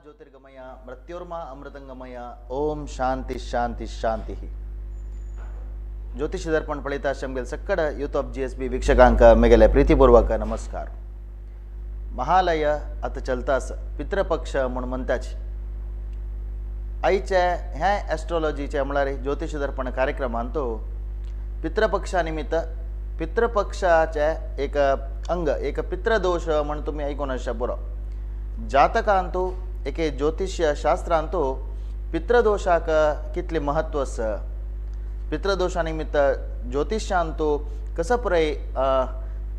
ज्योतिर्गमय मृत्युर्मा अमृतंगमय ओम शांति शांति शांति. ज्योतिष दर्पण फलिताश्रम सक्कड YouTube GSB वीक्षकांक मेगेले प्रीतीपूर्वक नमस्कार. महालय आता चलतास पितृपक्ष म्हणून म्हणताच आईच्या ह्या ॲस्ट्रॉलॉजीच्या म्हळ्यार ज्योतिष दर्पण कार्यक्रमांत पितृपक्षानिमित्त पितृपक्षाचे एक अंग एक पितृदोष म्हणून तुम्ही ऐकून आसा बरो. जातकांतू एक ज्योतिष्य शास्त्रांतू पितृदोषाक कितले महत्व आसा, पितृदोषानिमित्त ज्योतिष्यांतू कसं पुराय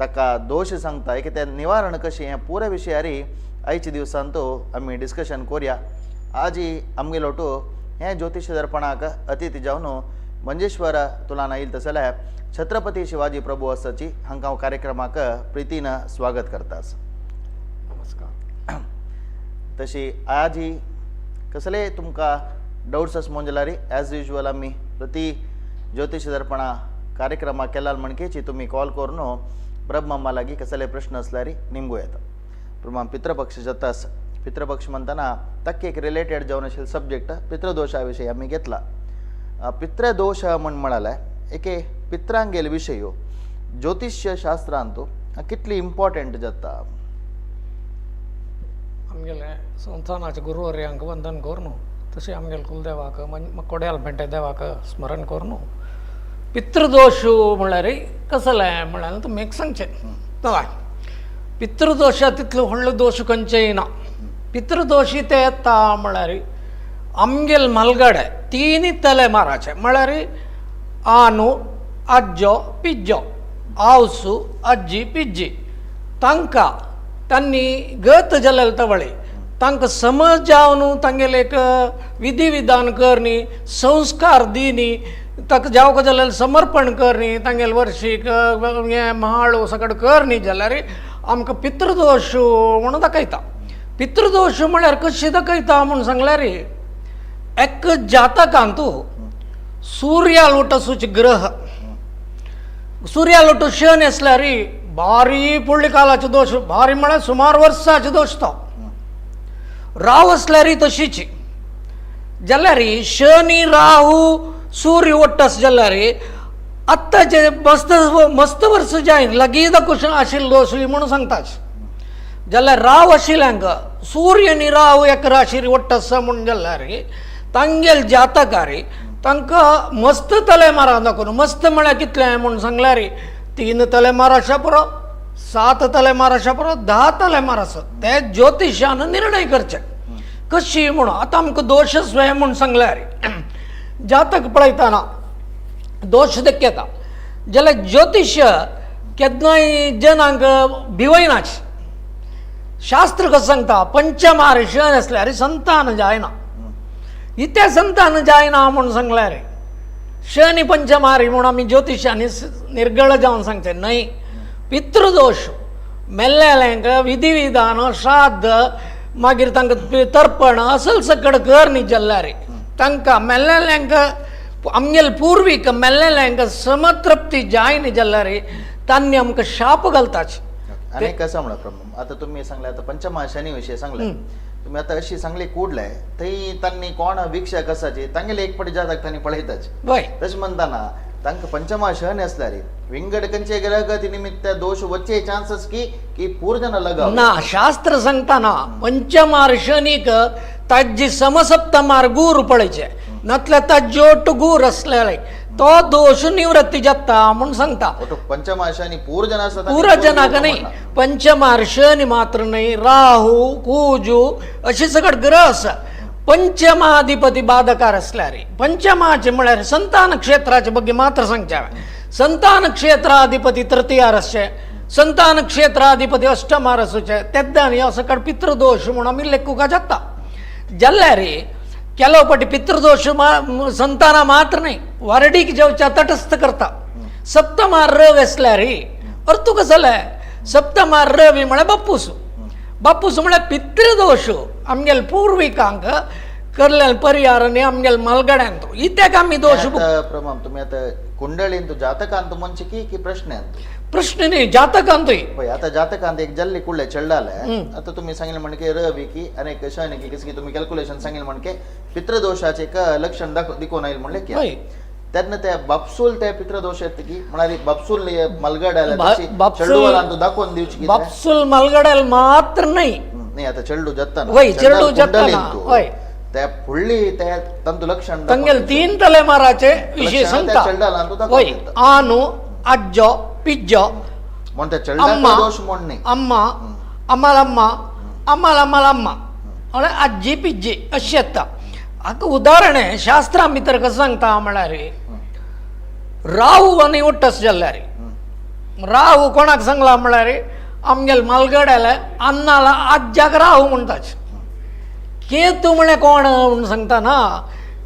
ताका दोष सांगता एक ते निवारण कशें ह्या पुऱ्या विशयार आयच्या दिवसांतू आमी डिस्कशन करूया. आज आमगेलोटू हे ज्योतिष दर्पणाक अतिथी जावन मंजेश्वर तुलान आयिल्लो जाल्यार छत्रपती शिवाजी प्रभू आसाची हांकां हांव कार्यक्रमाक प्रितीन स्वागत करतास. नमस्कार. तशी आज कसले तुमकां डाउट्स आसा मोंजलारी एज युजल आमी प्रति ज्योतिष दर्पणा कार्यक्रमाक केला म्हणकेची तुम्ही कॉल करून ब्रह्मम्मा लागीं कसले प्रश्न असल्यार निमगू येता. प्रमाण पितृपक्ष जातास पितृपक्ष म्हणतना ताका एक रिलेटेड जावन आशिल्लो सब्जेक्ट पितृदोषा विशयी आमी घेतला. पितृदोष म्हणाले एक पित्रांगेल विशय ज्योतिष्य शास्त्रांत कितली इम्पॉर्टंट जाता. आमगेले संस्थानाचे गुरुवर्यांक वंदन करून तशें आमगेले कुलदेवाक कोड्याल पेंटे देवाक स्मरण करून पितृदोष म्हळ्यार कसले म्हळ्यार तुमी एक सांगचें. हय, पितृदोश तितलो व्हडलो दोश खंयचेय ना. पितृदोशी ते येता म्हळ्यार आमगेल मलगडे तीन तलेमाराचे म्हळ्यार आनू अज्जो पिज्जो आवसू अज्जी पिज्जी तांकां तांणी गत जालेले तवळे तांकां समज जावन तांगेले एक विधी विधान करनी संस्कार दिनी ताका जावंक जाल्यार समर्पण करनी तांगेले वर्शीक हें म्हाळ सकट करनी जाल्यार आमकां पितृदोश म्हणून दाखयता. पितृदोष म्हळ्यार कशें दाखयता म्हणून सांगल्यार एक जातकांतू सूर्यालोट सूच ग्रह सूर्यालोट शनी आसल्यार भारी पुडली कालाचे दोष भारी म्हळ्यार सुमार वर्साचे दोष तो. राहू आसल्यार तशीच जाल्यार शनी राहू सूर्य वट्टस जाल्यार आत्ताचे मस्त मस्त वर्स जायन लगीद कुशन आशिल्लो दोश म्हणून सांगताच. जाल्यार राव आशिल्ल्यांक सूर्य आनी राहू एक राशीर वट्टस म्हणून जाल्यार तांगेल जातकार तांकां मस्त तलेमारां दाखोवन मस्त म्हळ्यार कितलें म्हणून सांगल्यार 3 तलेमार आसा पुरो 7 तलेमार आसा पुरो 10 तलेमार आसा ते ज्योतिशान निर्णय करचे कशी म्हणून. आतां आमकां दोश स्वय म्हणून सांगल्यार जातक पळयतना दोश दाखयता जाल्यार ज्योतिश्य केन्नाय जनांक भिवयनाच. शास्त्र कसं सांगता पंचमार शनी आसल्यार संतान जायना. इथे संतान जायना म्हणून सांगल्यार शनी पंचमारी म्हणून आमी ज्योतिशांनी निर्गळ जावन सांगचे न्हय. पितृदोष मेल्लेल्यांक विधी विधान श्राद्ध मागीर तांकां तर्पण असल सकट कर न्ही जाल्यार तांकां मेल्लेल्यांक आमगेल पूर्वीक मेल्लेल्यांक समतृप्ती जाय न्ही जाल्यार तांणी आमकां शाप घालताच. आणि कसं म्हणा प्रभू आता तुम्ही सांगले आता पंचमा शनी विषय सांगले तुम्ही आता अशी सांगली कूडले थंय तांणी कोण वीक्षक आसाचे तांगेले एक पटी जातक तांणी पळयताच. तशें म्हणटाना तांकां पंचमा शनी आसल्यार विंगड खंयचे ग्रहगती निमित्त दोष वच्चे चान्सेस की पूर्ण लगाव ना. शास्त्र सांगताना पंचमार शनीक ताजी समसप्तमार गुर पळयचे नातल्यार ताज्योट गुर असलेले तो दोष निवृत्ती जाता म्हणून सांगता. पंचमा शनी पूर्ण आसा पूर्ण जनाक न्ही पंचमार शनी मात्र न्ही राहू कुजू अशी सगळे ग्रह आसा. पंचमाधिपती बाधकार असल्यार पंचमाचे म्हळ्यार संतान क्षेत्राचे बग्गे मात्र सांगचे. संतान क्षेत्राधिपती तृतीयार आसचे संतान क्षेत्राधिपती अष्टमार आसूचे तेद्दान ह्यो सकट पितृदोष म्हणून आमी लेखूंक जाता. जाल्यार केलो पटी पितृदोष संताना मात्र न्ही वारडीक जेवच्या तटस्थ करता. सप्तमार रवी आसल्यार अर्थ कसो जालें सप्तमार रवी म्हळ्यार बापूस बापूस म्हळ्यार पितृदोष आमगेल पूर्विकांक करलेले परिहार आनी आमगेल मलगड्यांत इत्याक आमी दोश प्रमाण तुम्ही आता कुंडलींतू जातकांत म्हणचे की प्रश्नांत प्रश्न नाही जातकांतोय होय आता जातकांत एक जल्ली कुठले चढलाय आता तुम्ही सांगितलं म्हणजे रवी की अनेक शनी की कसं की तुम्ही कॅल्क्युलेशन सांगितलं म्हणजे पितृदोषाचे एक लक्षण दिखून येईल म्हणले की होय त्यातनं त्या बापसूल त्या पितृदोष आहेत की म्हणाली बापसूल मलगडायला दाखवून दिवची की बापसूल मलगडायला मात्र नाही नाही आता चेडू जत्ता होय चेडू जत्ताना होय त्या फुडली त्या तंतु लक्षण ತಂಗೆಲ್ तीन ತಲೆಮಾರಾಚೆ ವಿಷಯ ಸಂತ होय आनु अज्जो पिज्जो म्हणते अम्मा चेडा दोष म्हणणे अम्मा अम्मालम्मा अम्मालम्मालम्म म्हणजे अज्जी पिज्जी अशी येता हाका उदाहरण शास्त्रां भितर कसं सांगता म्हळ्यार राहू आनी उट्टस जाल्ल्यार राहू कोणाक सांगला म्हळ्यार आमगेल मलगड्याला अन्नाला आज्जाक राहू म्हणटाच केतू म्हणे कोण म्हणून सांगता ना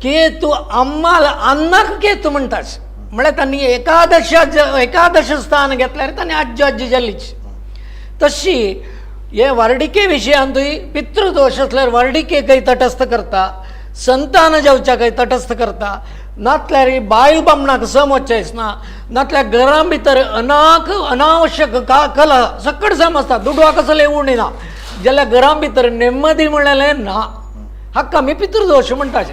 केतू अम्माला अन्नाक केतू म्हणटाच म्हळ्यार तांणी एकादश स्थान घेतल्यार तांणी आज्जो आज्जी जाल्लीच तशी हे वर्डिके विशयांतूय पितृदोष असल्यार वर्डिके काही तटस्थ करता संतान जावच्या काही तटस्थ करता नातल्यार बायल बामणाक सम वच्चेच ना नातल्यार घरां भितर अनावश्यक कला सकट सम आसता दुडवा कसले येवूं ना जाल्यार घरां भितर नेम्मदी म्हणलेलें ना हाका आमी पितृदोष म्हणटाचे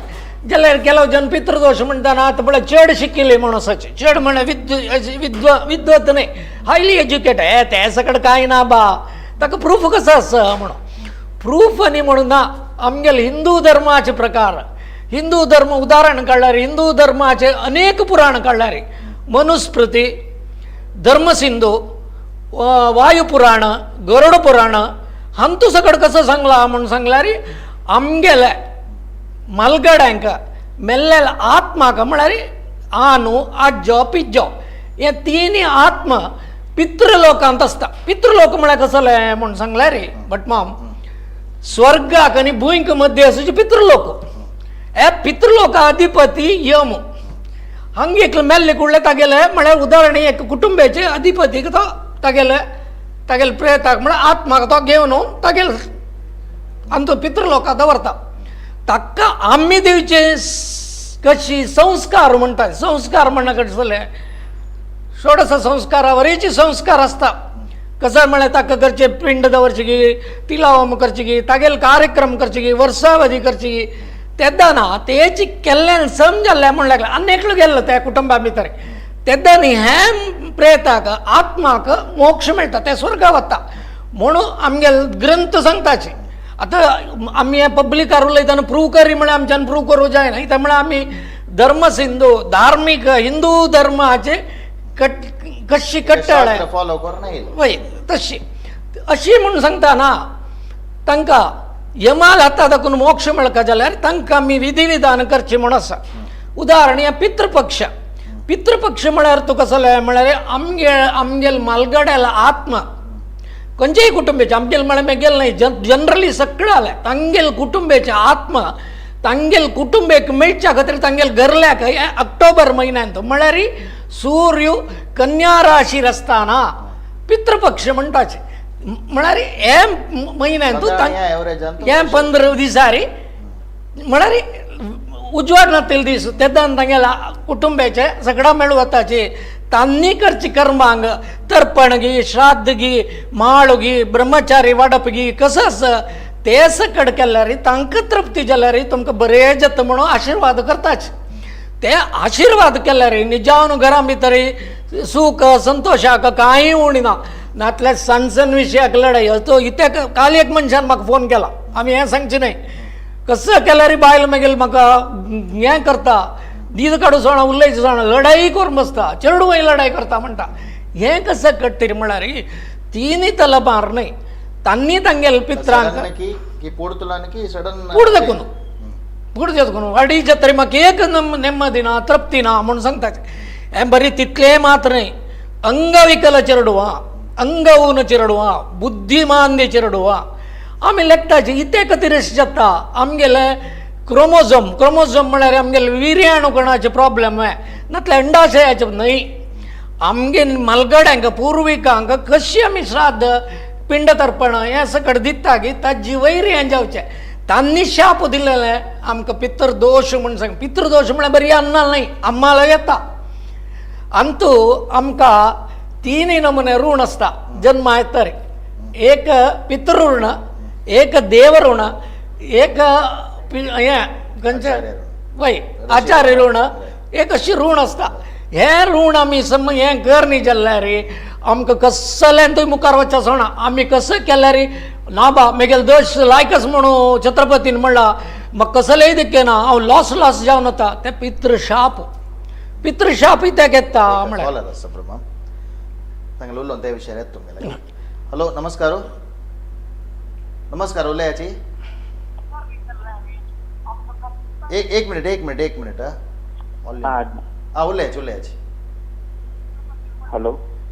जाल्यार केलो जन पितृदोष म्हणटाना आतां पळय चेड शिकिल्ले म्हणून आसाचे चेड म्हणे विद्वत न्ही हायली एज्युकेटेड हे ते सकट कांय ना बा ताका प्रूफ कसो आसा म्हणून प्रूफ आनी म्हणून ना आमगेल हिंदू धर्माचे प्रकार हिंदू धर्म उदाहरण काडल्यार हिंदू धर्माचे अनेक पुराण काडल्यार मनुस्मृती धर्मसिंधू वायुपुराण गरुड पुराण हांतू सकट कसं सांगला म्हणून सांगल्यार आमगेले मलगड्यांक मेल्लेल आत्माक म्हळ्यार आनु आज्जो पिज्जो हे तिनी आत्मा पितृलोकांत आसता पितृलोक म्हळ्यार कसले म्हणून सांगल्यार भटमाम स्वर्गाक आनी भुंयक मध्य आसूचे पितृलोक हे पितृलोका अधिपती यम हांगा एक मेल्ले कुडले तागेले म्हळ्यार उदाहरण एक कुटुंबाचे अधिपतीक तो तागेले प्रेताक म्हळ्यार आत्माक तो घेवन तागेले आनी तो पितृलोका दवरता ताका आमी दिवचे कशी संस्कार म्हणटा संस्कार म्हणना कसले षोडश संस्कारावरची संस्कार आसता कसं म्हळ्यार ताका करचे पिंड दवरची गी तिलावम करची गी तागेले कार्यक्रम करची गी वर्सावधी करची गी तेन्ना तेची केल्ल्यान सम जाल्ल्या म्हण लागलें आनी एकलो गेल्लो त्या कुटुंबा भितर तेन्ना हे प्रेताक आत्माक मोक्ष मेळटा ते स्वर्गा वता म्हणून आमगेले ग्रंथ सांगताचे आतां आमी हे पब्लिकार उलयतना प्रूव करी म्हळ्यार आमच्यान प्रूव करूं जायना कित्याक म्हळ्यार आमी धर्मसिंधू धार्मीक हिंदू धर्माचे कशी कट्टाळ फॉलो करना वय तशी अशी म्हणून सांगता ना तांकां यमाल हाता दाखून मोक्ष मेळका जाल्यार तांकां आमी विधी विधान करची म्हूण आसा उदाहरण हे पितृपक्ष म्हळ्यार तुका कसले म्हळ्यार आमगेल मलगड्याला आत्मा खंयचेय कुटुंबाचे आमगेल म्हळ्यार मेगेल न्हय जनरली सगळ्याले तांगेल कुटुंबाचे आत्मा तांगेल कुटुंबेक मेळच्या खातीर तांगेल घरल्याक ऑक्टोबर म्हयन्यांत म्हळ्यार सूर्य कन्या राशीर आसतना पितृपक्ष म्हणटाचे म्हळ्यार हे म्हयन्यांत हे 15 दिसार म्हळ्यार उजवाड नातेले दीस तेन्ना तांगेल्या कुटुंबाचे सगळा मेळ वताचे तांणी करची कर्मांग तर्पण गी श्राद्ध गी माळ गी ब्रह्मचारी वाडप गी कसं आसा ते सकट केल्यार तांकां तृप्ती जाल्यार तुमकां बरें जाता म्हणून आशिर्वाद करताच ते आशिर्वाद केल्यार निजावन घरां भितर सूख संतोशाक कांय उणी ना नातल्या सण विशयाक लढाई तो इथे काल एक मनशान म्हाका फोन केला आमी हें सांगचें न्हय कसं केल्यार बायल मागीर म्हाका हें करता दीद काडूं सोणा उलयचें सोणा लढाई करून बसता चेडूय लढाई करता म्हणटा हें कसं कट्टीर म्हळ्यार तिनी तलबार न्हय तांणी तांगेल पित्रांक पुढ देखून अडीच तरी म्हाका एक नेम्मदी ना तृप्ती ना म्हणून सांगता हें बरें तितलें मात्र न्हय अंगविकल चेडूआ अंगऊन चेडूआ बुद्धिमान चेडूआ आमी लेखताचे इते खातीर अशें जाता आमगेले क्रोमोझोम म्हळ्यार आमगेले विर्याणू कणाचे प्रॉब्लेम नातल्या अंडाशयाचे न्हय आमगे मलगड्यांक पुर्विकांक कशी आमी श्राद्ध पिंड तर्पण हें सकट दिता की ताजी वैरी हें जावचें तांणी शाप दिलेले आमकां पितृदोश म्हूण सांग पितृदोश म्हळ्यार बरी अन्नाल न्हय अम्माला येता अंतू आमकां तिन्ही नमुने ऋण असता जन्म आहेत तर एक पितृऋण, एक देवऋण, एक आचार्य ऋण. वय आचार्य ऋण, एक अशी ऋण असता. हे ऋण आम्ही हे कर नाही जाल्ल्या रे आमकां कसल्यान थंय मुखार वचचें सोडना. आमी कसं केल्यार रे ना बा मेगेल दोश लायकच म्हणून छत्रपतीन म्हणला म्हाका कसलेय दिके ना हांव लॉस जावन वता. ते पितृशाप ते घेता म्हळ्यार. कॉलर आसा प्रमाण तांगें उलोवन त्या विशयार येता तुमगेले. हॅलो नमस्कार. नमस्कार उलयाची. एक मिनिट उलयाची. हॅलो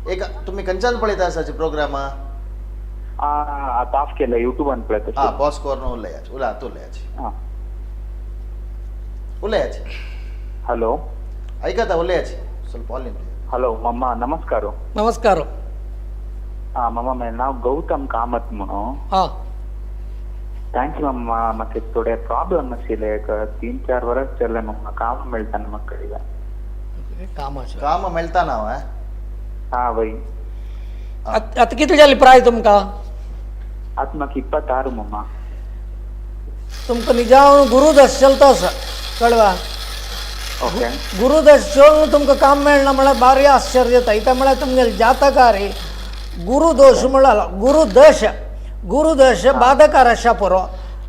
एक तुम्ही खंयच्यान पळयता आसाची प्रोग्राम? आता ऑफ केलं युट्यूबान पळयत. पॉज करून उलयाची. हॅलो ऐकता उलयाची ಸ್ವಲ್ಪ ವಾಲ್ಯೂಮ್. हॅलो मम्मा नमस्कार. नमस्कार. मम्मा मेरे नाव गौतम कामत म्हणून. हा थँक्स मम्मा. माका थोडे प्रॉब्लेम आशिल्ले. 3-4 वर्स जाले मम्मा काम मेळटा ना म्हाका कडेन. काम मेळटा ना. हा वय आता किती जाली प्राय तुमकां? आता म्हाका 26 मम्मा. तुमकां निजावन गुरुदश चलता आसा कळवा. ओके गुरुदश चोवन तुमकां काम मेळना म्हळ्यार भारी आश्चर्य येता. इता म्हळ्यार तुमगेले जातकार गुरुदोश म्हळ्यार गुरुदश बाधकार आसा पुरो,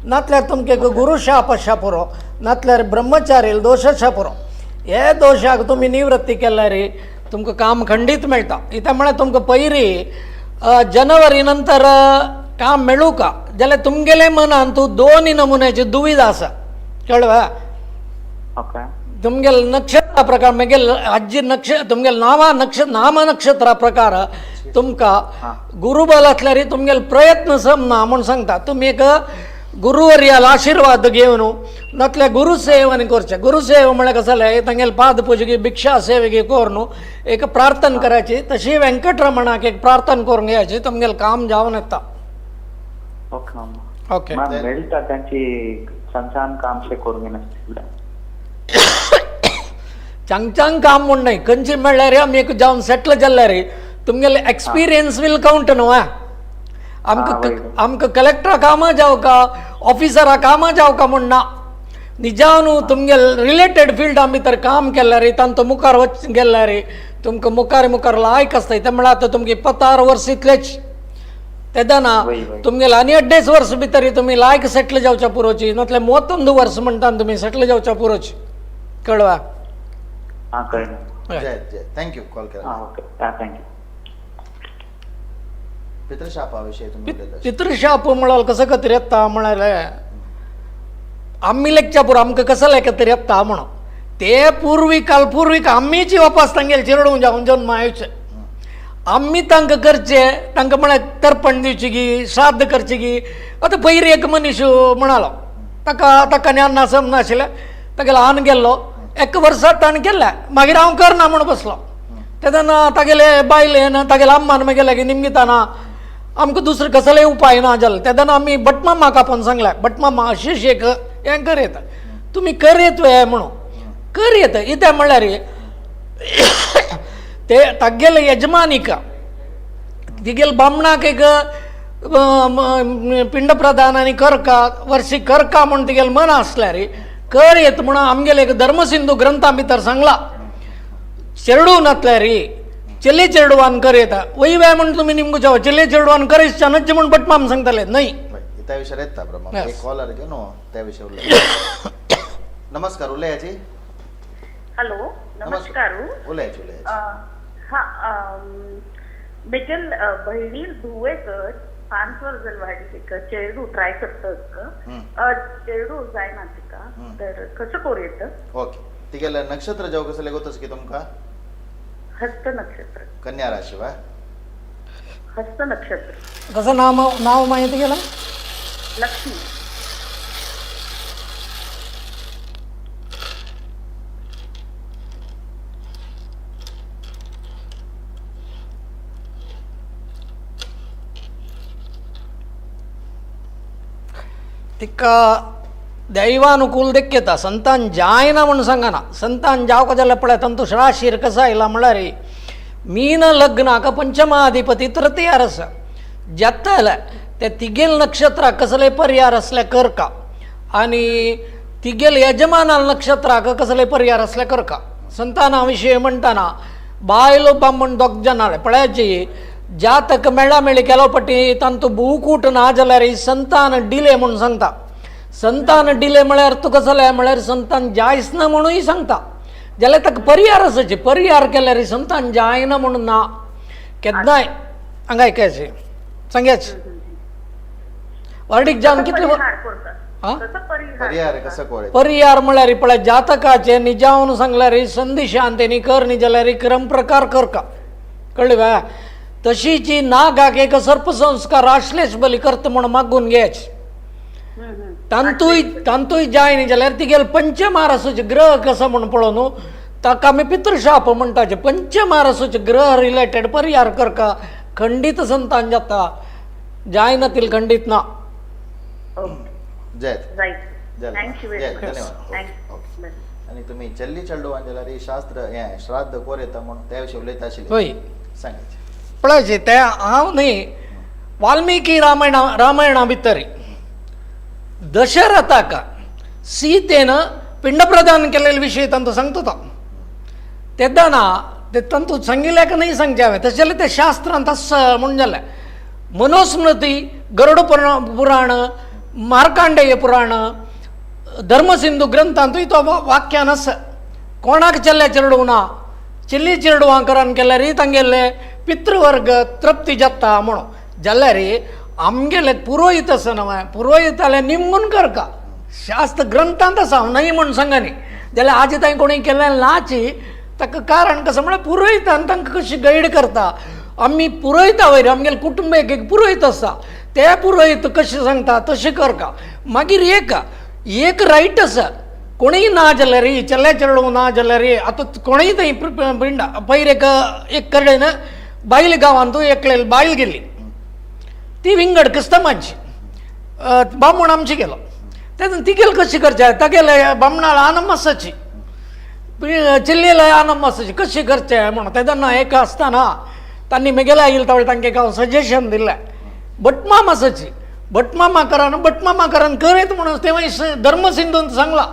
नातल्यार तुमके गुरुशाप आसा पुरो, नातल्यार ब्रह्मचारी दोश आसा पुरो. हे दोशाक तुमी निवृत्ती केल्यार तुमकां काम खंडीत मेळटा. इता म्हळ्यार तुमकां पयलीं जनवरी नंतर काम मेळूं का जाल्यार तुमगेले मनान तूं 2 नमुन्याची दुविधा आसा कळवा. ओके तुमगेल नक्षत्रा प्रकार मगेल अज्जी तुमगेल नाम नक्षत्रा प्रकार तुमकां गुरुबल आसल्यार तुमगेल प्रयत्न समना म्हूण सांगता. तुमी एक गुरुवर्याल आशिर्वाद घेवन नातल्यार गुरुसेवन करचें. गुरुसेव म्हळ्यार कसं जालें तांगेले पाद पुजगी भिक्षा सेवेगी करून एक प्रार्थना करायची. तशी व्यंकटरमणाक एक प्रार्थना करून घ्यायची. तुमगेलें काम जावन येता. Okay mamma. ओके मेळटा त्यांची संसान काम से करून घेनासलें. चांग काम म्हूण न्हय. खंयची म्हणल्यार आमी एक जावन सेटल जाल्यार तुमगेले एक्सपिरियन्स वील काउंट न्हू. आमकां कलेक्टरा कामां जावं का ऑफिसरा कामां जावं का म्हूण ना. निजावन तुमगेल रिलेटेड फिल्डा भितर काम केल्यार तांचो मुखार वच गेल्यार तुमकां मुखार लायक आसता. ते म्हळ्यार आतां तुमगे 26 वर्स इतलेच तेदाना तुमगेले आनी 28 वर्स भितर तुमी लायक सेटल जावच्या पुरोची, नातल्यार 31 वर्स म्हणटा तुमी सेटल जावच्या पुरोची कळवा. हां कळ्ळें. जय थँक्यू कॉल केला. Okay thank you. पितृशापाविषयी तुम्ही पितृशाप म्हळ्यार कसं खतीर येता म्हळ्यार आम्ही लेखच्या पुरो आमकां कसं खतीर येता म्हणून ते पूर्वीक आम्मीची वापस तांगेले चिरडून जावन जन्म आयुचे. आम्ही तांकां करचे तांकां म्हळ्यार तर्पण दिवची गी श्राद्ध करची गी. आतां पयलीं एक मनीस म्हणालो ताका ज्ञान नासम नाशिल्लें तागेलो आन गेल्लो 1 वर्सां ताणें केल्लें मागीर हांव करना म्हणून बसलो. तेन्ना तागेले बायलेन तागेले अम्मान मागेले की निमताना आमकां दुसरें कसलेय उपाय ना जालें. तेन्ना आमी भटमामाक आपोवन सांगलें भटमामा अशें एक हें करीत तुमी करीत हें म्हणून करीत. इतें म्हणल्यार ते तागेले यजमानीक तिगेले बामणाक एक पिंड प्रदान आनी करका वर्शी करका म्हणून तिगेलें मन आसल्यार कर येत म्हणून आमगेले एक धर्मसिंधू ग्रंथा भितर सांगला. चेडू नातल्यार चेले चेडवान कर येता वय म्हणून तुमी निमगुच्या चेले चेडवान करीच नज्ज म्हणून भटमाम सांगताले न्हय. त्या विषयार येता प्रमाण एक कॉलर घेवन त्या विषयार उलय. नमस्कार उलयाची. हॅलो नमस्कार. उलयाची. मेगेल बहिणीर धुवेकर 5 वर्स जाली वाडी तिका चेडू ट्राय करता चेडू जायना तिका तर कसं करूं येता. ओके तिगेले नक्षत्र जावं कसले गोतस की तुमकां? हस्त नक्षत्र. कन्या राशी वा हस्त नक्षत्र. कसं नाव माहिती गेलं? लक्ष्मी. तिका दैवानुकूल देखेता संतान जायना म्हणून सांगना. संतान जावका जाल्यार पळय तांचो राशीर कसा आयला म्हळ्यार मीन लग्नाक पंचमाधिपती तृतीय अरस जत्तल ते तिगेल नक्षत्र कसले पर्यार असल्या कर का आणि तिगेल यजमानाल नक्षत्राक कसले पर्यार असल्या कर का संतानाविषयी म्हणताना बायलो ब्राह्मण दोग जनाले पळायची जातक मेळामेळी केलोपटी तांतू भूकूट ना जाल्यार संतान डिले म्हणून सांगता संतान डिले म्हळ्यार तुका कसले म्हळ्यार संतान जायच ना म्हणूनय सांगता जाल्यार ताका पर्यार आसाचे पर्यार केल्यार संतान जायना म्हणून ना केन्नाय हांगा ऐकायचे सांगायचे वार्डीक जावन कितले परिहार करतात. हा? कसं परिहार पर्याय करतात? कसं कोरे पर्यार म्हळ्यार पळय जातकाचे निजावन सांगल्यार संधी शांतेनी कर नी जाल्यार क्रम प्रकार कर का कळ्ळें बा तशीची नागाक एक सर्पसंस्कार आश्लेश बली करता म्हणून मागून घ्यायचे तांतूय जाय न्ही जाल्यार तिगेल पंचमारसाचे ग्रह कसं म्हणून पळोवन न्हू ताका आमी पितृशाप म्हणटाचे पंचमारसाचे ग्रह रिलेटेड पर्यार करका खंडित संतान जाता जाय ना तील खंडित ना जय राईट जय थँक्यू जय व्हेरी मच धन्यवाद थँक्यू आणि तुम्ही चल्ली चेडू जाल्यार ही शास्त्र हे श्राद्ध कोर येता म्हणून त्या विशीं उलयता आशिल्ले होय सांगायचे पळयचे ते हांव न्ही वाल्मिकी रामायणा भितर दशरथाक सीतेन पिंडप्रदान केलेल्या विशयी तांतू सांगतो तो तेदाना ते तांतू सांगिल्ल्याक नाही सांगचे हांवें तशें जाल्यार ते शास्त्रांत आसा म्हणून जालें मनुस्मृती गरुड पुराण मार्कांडेय पुराण धर्मसिंधू ग्रंथांतूय तो वाक्यान आसा कोणाक चेल्ले चेडू ना चिल्ली चेडवां करान केल्यार तांगेले पितृवर्ग तृप्ती जाता म्हणून जाल्यार आमगेले पुरोहीत आसा न्हय पुरोहीत जाल्यार निमून करका शास्त्र ग्रंथांत आसा हांव नाही म्हणून सांगा न्ही जाल्यार आज तांणी कोणी केलें नाची ताका कारण कसं म्हळ्यार पुरोहितान तांकां कशी गायड करता आमी पुरोहिता वयर आमगेले कुटुंबाक एक पुरोहीत आसा ते पुरोहीत कशें सांगता तशें करका मागीर एक रायट आसा कोणीय ना जाल्यार चेल्ले चेडू ना जाल्यार आतां कोणीय थंय पिंड पयर एक कडेन बायल गांवांतूय एकले बायल गेली ती विंगड क्रिस्तमांची बामण आमची गेलो तेन्ना ती गेल कशी करचें तागेले बामणाळ आनमासाची चिल्लीला आनमासाची कशी करचें म्हणून तेन्ना एक आसतना तांणी म्हगेल्या येयले तावळे तांकां हांव सजेशन दिलें भटमामासाची भटमामा करान करयत म्हणून तेव्हा धर्मसिंधून सांगला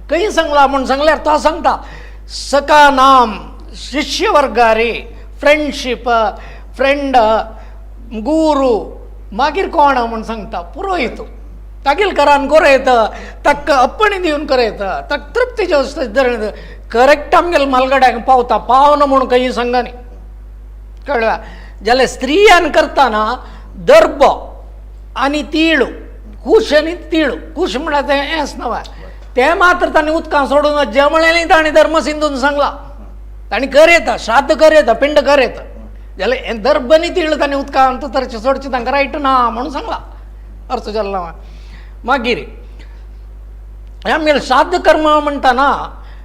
खंय सांगला म्हणून सांगल्यार तो सांगता सका नाम शिष्य वर्गारी फ्रेंडशीप फ्रेंड गुरू मागीर कोण म्हणून सांगता पुरोहीत तागेल करान करयत ताका अपणी दिवन करयत ताका तृप्तीचे वस्तू करेक्ट आमगेले मालगड्याक पावता पावना म्हणून खंय सांगा न्ही कळ्ळें जाल्यार स्त्रियान करतना दर्भ आनी तिळू कुश आनी तिळू कुश म्हळ्यार तें हेंच नवा ते मात्र तांणी उदकां सोडून जमळेली तांणी धर्मसिंधून सांगला तांणी कर येता श्राद्ध कर येता पिंड कर येता जाल्यार हें दर्भ आनी तिळ तांणी उदकांत तरचे सोडचें तांकां रायट ना म्हणून सांगला अर्थ जाल्लो मागीर हे आमगेले श्राद्ध कर्म म्हणटाना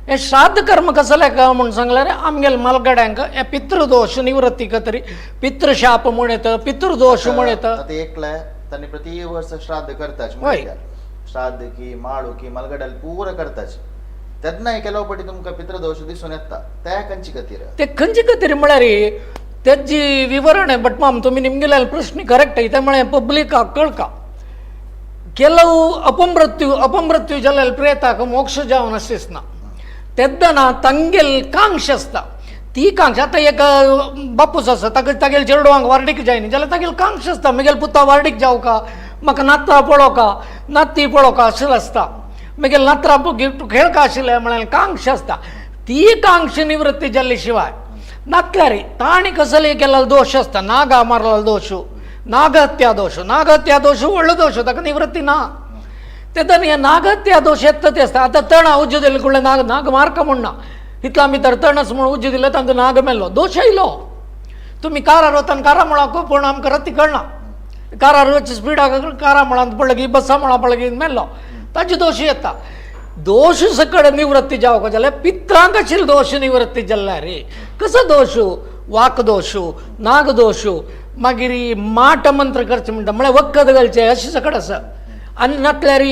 हे श्राद्ध कर्म कसले का म्हणून सांगल्यार आमगेले मालगड्यांक हे पितृदोष निवृत्ती तरी पितृशाप म्हूण येता पितृदोष म्हूण येता आता एकला तांणी प्रति वर्ष श्राद्ध करताच होय. श्राद्ध की माळू की मलगड्याल पूर करताच तेन्ना केलो पटी तुमकां पितृदोष दिसून येता त्या खंयची खातीर ते खंयचे खातीर म्हळ्यार तेजी विवरण आहे बट माम तुम्ही निमगेले प्रश्न करेक्ट आहे त्यामुळे पब्लिकाक कळका ಕೆಲವು ಅಪಮೃತ್ಯು ಜಲಲ್ ಪ್ರೇತಾಕ ಮೋಕ್ಷ ಜಾವನ ಅಸ್ತಿಸ್ನ तेद्दना तांगेल कांक्ष आसता ती कांक्ष आतां एक बापूस आसा तागेल चेडवांक वार्डीक जाय न्ही जाल्यार तागेल कांक्ष आसता म्हगेल पुता वार्डीक जावका म्हाका नातरां पळोवका नाती पळोवका अशें आसता म्हगेल नातरां खेळका आशिल्लें म्हळ्यार कांक्ष आसता ती कांक्ष निवृत्ती जाल्ले शिवाय नातल्यार ताणी कसले केलेलो दोश आसता नागा मारलेलो दोश नागहत्या दोश व्हडलो दोश ताका निवृत्ती ना तेन्ना हे नागहत्या दोश येता ते आसता आतां तण उज्ज दिले कडले नाग मारका म्हणना इतल्या भितर तणस म्हणून उज्ज दिले तांचो नाग मेल्लो दोश येयलो तुमी कारार वताना कारा म्हळां पूण आमकां रत्ती कळना कारार वच स्पिडाक कारा म्हळां पडले की बसा म्हळां पडले की मेल्लो ताचे दोश येता दोश सकड निवृत्ती जावंक जाल्यार पित्रांक आशिल्लो दोश निवृत्ती जाल्ल्या रे कसो दोश वाक दोश नाग दोश मागीर माट मंत्र करचें म्हणटा म्हळ्यार वखद घालचें अशें सकड आसा आनी नातल्यार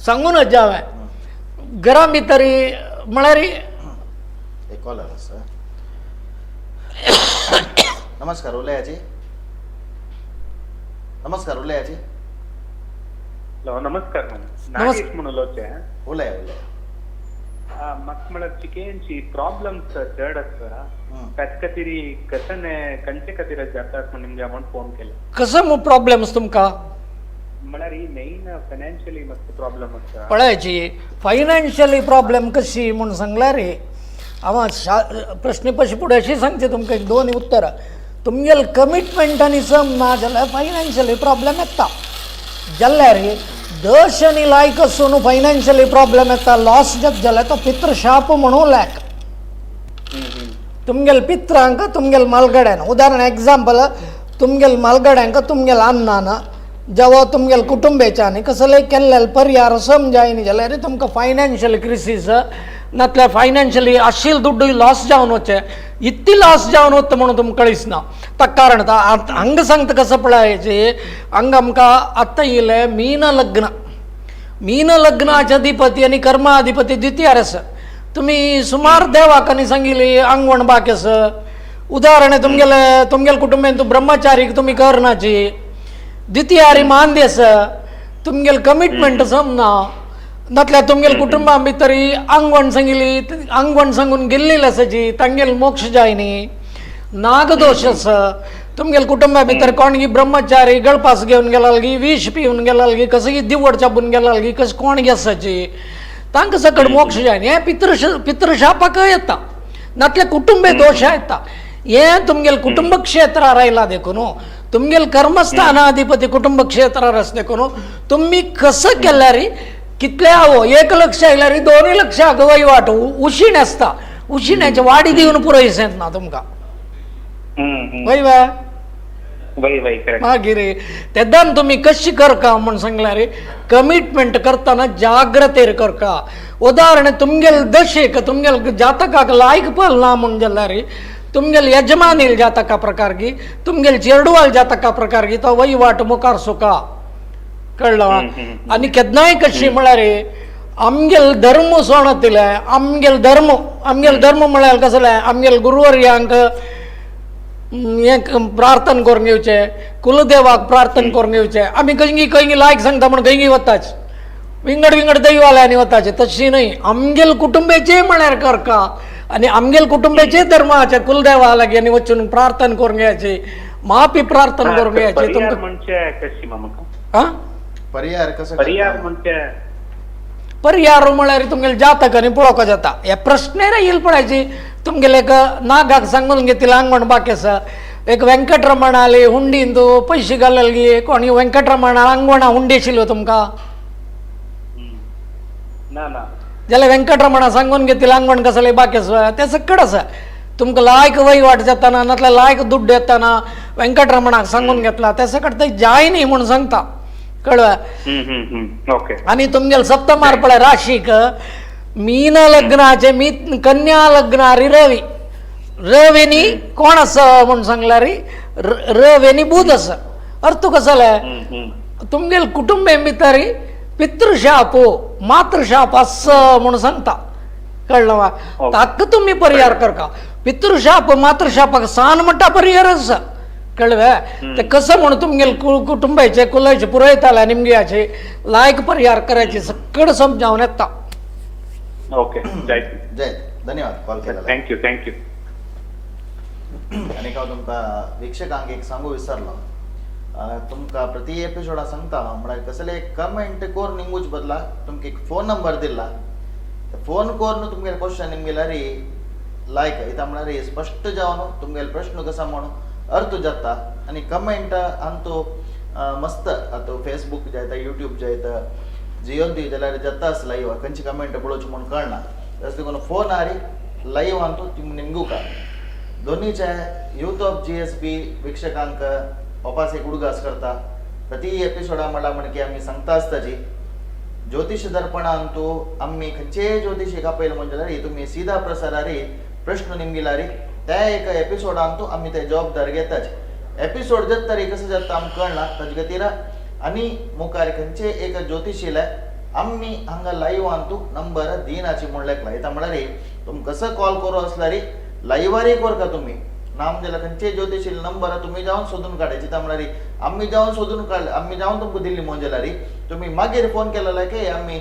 सांगूनच जावें घरा भितर म्हळ्यार कॉलर आसा नमस्कार उलयाची. नमस्कार उलयाची. हॅलो नमस्कार मॅम. नमस्कार. नागेश म्हणून उलयचे. उलया उलया. म्हाका म्हळ्यार चिकेनची प्रॉब्लम्स चड आसा. ताचे खातीर कशें खंयचे खातीर जातात म्हणून निमगे हांवें फोन केलो. कसं प्रॉब्लेम्स तुमकां म्हळ्यार ही मेन फायनान्शियली मातसो प्रॉब्लम आसा. पळयाची फायनान्शियली प्रॉब्लेम कशी म्हणून सांगल्यार रे हांव प्रश्न कशी फुडें अशी सांगचे तुमकां एक दोन उत्तरां. तुमगेल कमिटमेंट आनी सम ना जाल्यार फायनान्शियली प्रॉब्लेम येता. जाल्यार दश आनी लायक आसून फायनान्शियली प्रॉब्लेम येता. लॉस जात जाल्यार तो पितृशाप म्हणून लॅक. तुमगेल पित्रांक तुमगेल मालगड्यान उदाहरण एग्जाम्पल तुमगेल मालगड्यांक तुमगेल अन्नान जेव्हा तुमगेल कुटुंबाच्यानी कसले केल्ले पर्याय समजाय न्ही जाल्यार तुमकां फायनान्शियल क्रिसीस नातल्यार फायनान्शियली आशिल्लो दुड्डूय लॉस जावन वचे. इतली लॉस जावन वता म्हणून तुमकां कळीच ना. ताका कारण हांग सांगता कसं पळयाचे हांगा आमकां आतां येयले मीन लग्न. मीन लग्नाचे अधिपती आनी कर्माधिपती द्वितीयार आसा. तुम्ही सुमार देवाक आनी सांगिल्ली आंगवण बाकी आसा. उदाहरण तुमगेल कुटुंबान तूं ब्रह्मचारीक तुमी करनाची. द्वितीयारी मांदी आसा. तुमगेल कमिटमेंट समना नातल्यार तुमगेल कुटुंबा भितर आंगवण सांगिल्ली आंगवण सांगून गेल्ली आसाची तांगेल मोक्ष जाय न्ही. नागदोश आसा. तुमगेल कुटुंबा भितर कोणगी ब्रह्मचारी गळपास घेवन गेला गी विष पिवन गेला गी कसं दिवड चाबून गेला गी कशें कोणगी आसाची तांकां सकट मोक्ष जाय न्ही. हें पितृशापाक येता नातल्यार कुटुंबे दोश येता. हें तुमगेल कुटुंब क्षेत्रार आयला देखून तुमगेल कर्मस्थानाधिपती कुटुंब क्षेत्रार आसा देखून तुमी कसं केल्यार कितले आवो 1 लक्ष आयल्यार 2 लक्षाक वयवाट उशीण आसता. उशिण्याचे वाडी दिवन पुरयस येतना तुमकां वय मागीर तेदान तुमी कशी करका म्हण सांगल्यार कमिटमेंट करतना जाग्रतेर करका. उदाहरण तुमगेल दशेक तुमगेल जातकाक लायक पडल ना म्हण जाल्यार तुमगेल यजमानील जातका प्रकार की तुमगेल चेडवाल जातका प्रकार की तो वयवाट मुखार सुका. कळ्ळें. आनी केन्नाय कशी म्हळ्यार आमगेल धर्म सोडतिले आमगेल धर्म म्हळ्यार कसले आमगेल गुरुवर्यांक हें प्रार्थना करून घेवचे कुलदेवाक प्रार्थना करून घेवचे. आमी खंयी लायक सांगता म्हण खंयी वताच विंगड दैवाल्यांनी वताचे तशी न्हय. आमगेल कुटुंबाचे म्हळ्यार करका आनी आमगेल कुटुंबाचे धर्माचे कुलदेवा लागीं आनी वचून प्रार्थना करून घेवची माफी प्रार्थना करून घेवची. तुमकां पर्याय कसं पर्याय म्हळ्यार तुमगेले जातक आनी पळोवपाक जाता. हे प्रश्नेर येयला पळयाची. तुमगेले एक नागाक सांगून घेतली आंगवण बाकी आसा. एक व्यंकटरमण आली हुंडीन तूं पयशे घालले गे कोणी व्यंकटरमणा आंगवणा हुंडी आशिल्ल्यो तुमकां जाल्यार व्यंकटरमणा सांगून घेतली आंगवण कसले बाकी आसा ते सकट आसा. तुमकां लायक वयवाट जाताना नातल्यार लायक दुड्ड येताना व्यंकटरमणाक सांगून घेतला ते सकट ते जाय न्ही म्हूण सांगता. कळ्ळें. आनी तुमगेले सप्तमार पळय राशीक मीन लग्नाचे कन्या लग्नारी रवेनी कोण आसा म्हूण सांगल्यार रवेनी बुध आसा. अर्थ कसो जालें तुमगेल कुटुंबे भितर पितृशाप मातृशाप आसा म्हूण सांगता. कळ्ळें वा. ताका तुमी परिहार करता. पितृशाप मातृशापाक सान म्हणटा परिहार आसा. कळ्ळें. ते कसं म्हणून तुमगेल कुटुंबाचे कुलाचे पुरयताले निमग्याचे लायक परिहार करायचे सकट समजावन येता. ओके जय धन्यवाद कॉल केला. थँक्यू. आनी हांव तुमकां विक्षकांक एक सांगू विसरलो. तुमकां प्रति एपिसोडा सांगता म्हळ्यार कसले कमेंट कोर निंगूच बदला तुमकां एक फोन नंबर दिला. फोन करून तुमगेले क्वेश्चन निमगेल्यार लायक इता म्हळ्यार स्पश्ट जावन तुमगेले प्रश्न कसा म्हणून अर्थ जाता. आनी कमेंट अंतू मस्त आतां फेसबूक जायता यूट्यूब जायता जियो दी जाल्यार जाता आसा लाईव्ह खंयची कमेंट पळोवची म्हणून कळना. तशें देखून फोन आरी लाईव्ह अंतू निमगूका दोनीचे यूथ ऑफ GSP विक्षकांक वापस एक उडगास करता. प्रति एपिसोडा म्हण की आमी सांगता आसताची ज्योतिष दर्पणा अंतू आमी खंयचे ज्योतिशी आपयले म्हणजे जाल्यार तुमी सीधा प्रसारारी प्रश्न निमगिलारी त्या एक एपिसोडांतू आमी ते जबाबदार घेताच. एपिसोड जर तरी कसं जाता आमकां कळना ताजे खातीर आनी मुखार खंयचे एक ज्योतिशीले आमी हांगा लाईव्ह अंतू नंबर दिनाची म्हण लेखला. येता म्हळ्यार तुमकां कसं कॉल करू आसल्यार लाईव्हारी करता तुमी नाम दिला खंयचे ज्योतिषी नंबर तुम्ही जाऊन शोधून काढायची तर म्हणणारी आम्ही जाऊन शोधून काढ आम्ही जाऊन तुमकां दिल्ली मोंजेलारी तुम्ही मागीर फोन केलेला की आम्ही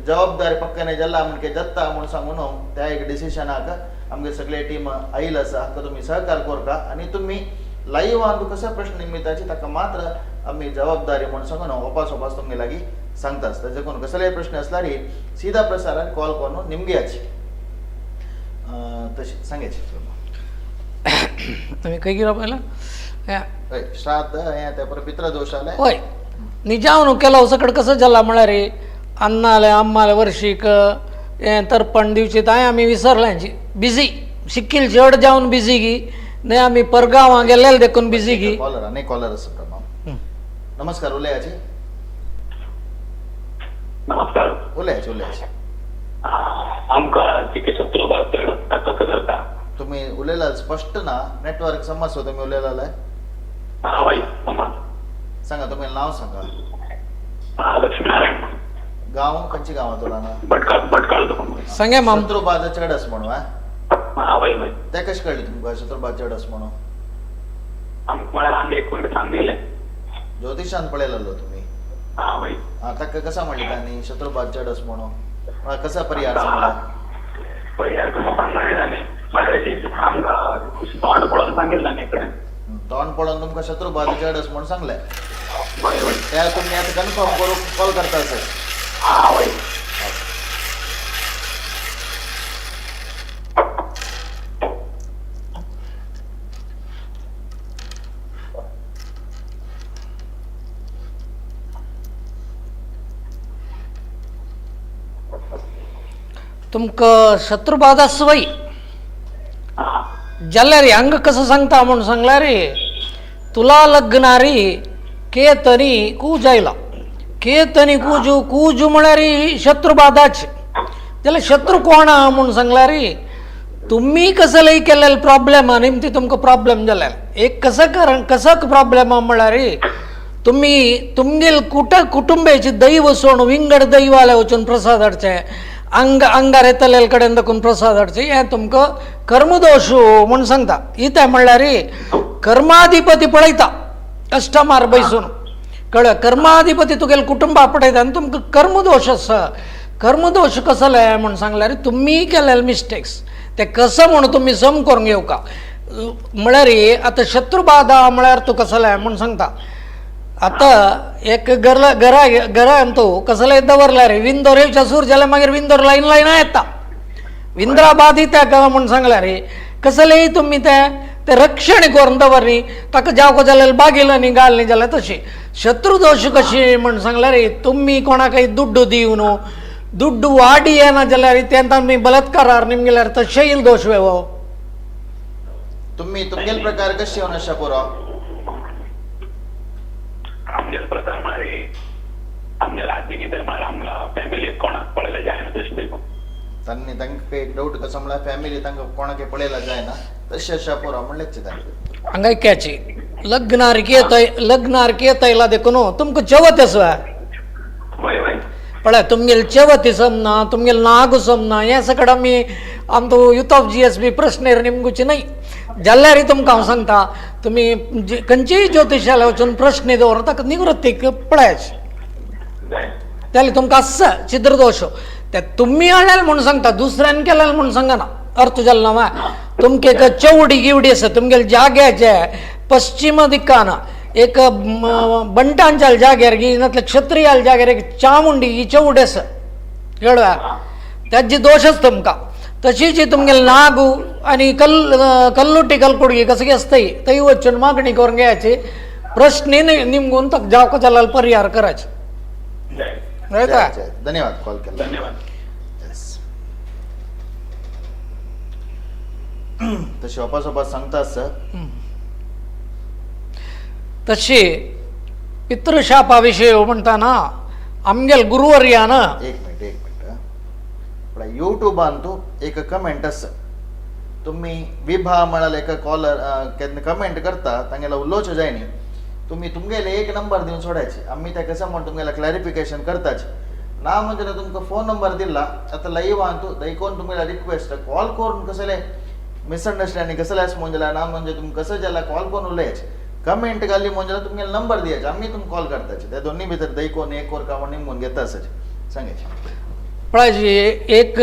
जबाबदारी पक्काने जल्ला म्हणजे जत्ता म्हणून सांगून त्या एक डिसिशनाक आमगे सगळे टीम आईल आसा हाका तुम्ही सहकार करता आणि तुम्ही लाईव्ह आंदू कसा प्रश्न निमित्ताची ताका मात्र आम्ही जबाबदारी म्हणून सांगून वापास तुमगे लागीं सांगताच ताजे कोण कसलेय प्रश्न असला रे सीधा प्रसारान कॉल करून निमगे याची तशी सांगायची तुम्ही काही गिरा पहिला हय, श्राद्ध हें ते परत पित्र दोश आले होय निजावन केला सकड कसं जाला म्हळ्यार रे अन्नाले अम्माले वर्षीक हें तर्पण दिवची ताय आमी विसरल्यांची बिझी शिक्कील चड जावन बिझी गी ने आमी परगांवां गेलेले देखून बिझी गी कॉलर अनेक कॉलर आसा प्रमाण नमस्कार उलयाची नमस्कार उलयाची आमकां तिके शत्रू कसं करता तुम्ही उलयला स्पष्ट ना नेटवर्क समस्या तुम्ही उलयला हय समाज सांगा तुम्ही नाव सांगा लक्ष्मीनारायण गांव खंयची गांवां तुला ना भटकाळ सांगे माम शत्रुबाद चडस म्हणून हय हय ते कशें कळ्ळें तुमकां शत्रुबाद चडस म्हणून म्हळ्यार आमी एक मिनट सांगिल्लें ज्योतिशान पळयलेलो तुम्ही हय ताका कसा म्हणली तांणी शत्रुबाद चडस म्हणून कसा परिहार सांगला परिहार कसो सांगलें जालें म्हळ्यार आमकां तोंड पळोवन सांगिल्लें ताणें कडेन तोंड पळोवन तुमकां शत्रुबाद चडस म्हणून सांगलें हय हय त्या तुम्ही आता कन्फर्म करून कॉल करता सर हय तुमकां शत्रुबाद सवय जाल्यार हांगा कसं सांगता म्हणून सांगल्यार तुला लग्नारी केतनी कूज आयला केतनी कूज म्हळ्यार शत्रुबादाच जाल्यार शत्रू कोण आहा म्हणून सांगल्यार तुम्ही कसलेय केलेले प्रॉब्लेम निमती तुमकां प्रॉब्लेम जाल्यार एक कसं प्रॉब्लेम आहा म्हळ्यार तुम्ही तुमगेल कुटुंबाची दैव सोडून विंगड दैवाले वचून प्रसाद हाडचे अंगार येतलेले कडेन दाखून प्रसाद हाडचे हें तुमकां कर्मदोश म्हूण सांगता इतें म्हणल्यार कर्माधिपती पळयता कस्टमर बैसून कळ्ळें कर्माधिपती तुगेले कुटुंबा पळयता आनी तुमकां कर्मदोश आसा कर्मदोश कसले म्हूण सांगल्यार तुमी केलेले मिस्टेक्स ते कसं म्हणून तुमी सम करून घेवका म्हळ्यार आतां शत्रुबाधा म्हळ्यार तूं कसलें म्हूण सांगता आता एक घरान तूं कसलें दवरल्या रे विंदोर येवच्या सूर जाल्यार मागीर विंदोर लायन येता विंद्राबाद त्या म्हूण सांगल्यार कसलेंय तुमी ते रक्षण करून दवर न्ही ताका जावको जाल्यार बागेल न्ही घाल न्ही जाल्यार तशी शत्रुदोश कशी म्हूण सांगल्यार तुमी कोणाकय दुड्डू दिव न्हू दुड्डू वाडी येना जाल्यार तेन्ना तुमी बलात्कारार निमगेल्यार तशें येईल दोश वेवो तुम्ही तुमगेल प्रकार कशी होऊन आशा पुरो आमच्या प्रकार म्हळ्यार आमच्या राज्य कितें म्हळ्यार आमकां फॅमिलीत कोणाक पळयलें जायना तशें देखून तांकां एक डाऊट कसो म्हळ्यार फॅमिली तांकां कोणाक पळयला जायना तशें आशा पुरो म्हणलेच तांकां हांगा ऐक्याची लग्नार केतयला देखून तुमकां चवथ आसा हय हय पळय तुमगेल चवथी समना तुमगेल नागू समना हें सकट आमी आमचो युथ ऑफ GSB प्रश्नेर निमगुची न्हय जाल्यार तुमकां हांव सांगता तुमी खंयचेय ज्योतिशाला वचून प्रश्न दवर ताका निवृत्तीक पळयाच जाल्यार तुमकां आसा छिद्रदोश ते तुमी हाडलेले म्हणून सांगता दुसऱ्यान केलेले म्हणून सांगना अर्थ जालो ना तुमके एक चवडी गिवडी आसा तुमगेले जाग्याचे पश्चिम दिक्कान एक बंटांच्या जाग्यार गिनातल्या क्षत्रियाल जाग्यार एक चामुंडी ही चवड आसा कळ्ळा त्याची दोशच तुमकां तशीच तुमगेले नागू आनी कल्लुटी कलकुडगी कसली आसताय थंय वचून मागणी करून घेवची प्रश्न निमगून ताका जावको जाल्यार परिहार करायचे कळटा धन्यवाद कॉल केला धन्यवाद तशी वापस सांगता सर तशी पितृशापा विशयी म्हणटाना आमगेल गुरुवर्यान एक मिनिट युट्यूबान तू एक कमेंट आसा तुम्ही विभा म्हणाल एक कॉलर कमेंट करता तांगेला उलोवचें जाय न्ही तुम्ही तुमगेले एक नंबर दिवन सोडायचे आम्ही त्या कसं म्हणून तुमगेला क्लॅरिफिकेशन करताच ना म्हणजे तुमकां फोन नंबर दिला आता लाईव्ह तू देखून तुमगेला रिक्वेस्ट कॉल करून कसले मिसअंडरस्टँडिंग कसं मोंजला ना म्हणजे तुम्ही कसं ज्याला कॉल कोण उलयच कमेंट घाली मोंजला तुमगे नंबर दियाचे आम्ही तुम कॉल करताचे त्या दोन्ही भितर दही कोण एक वर कावण निमून घेता असच सांगायचे पळाजी एक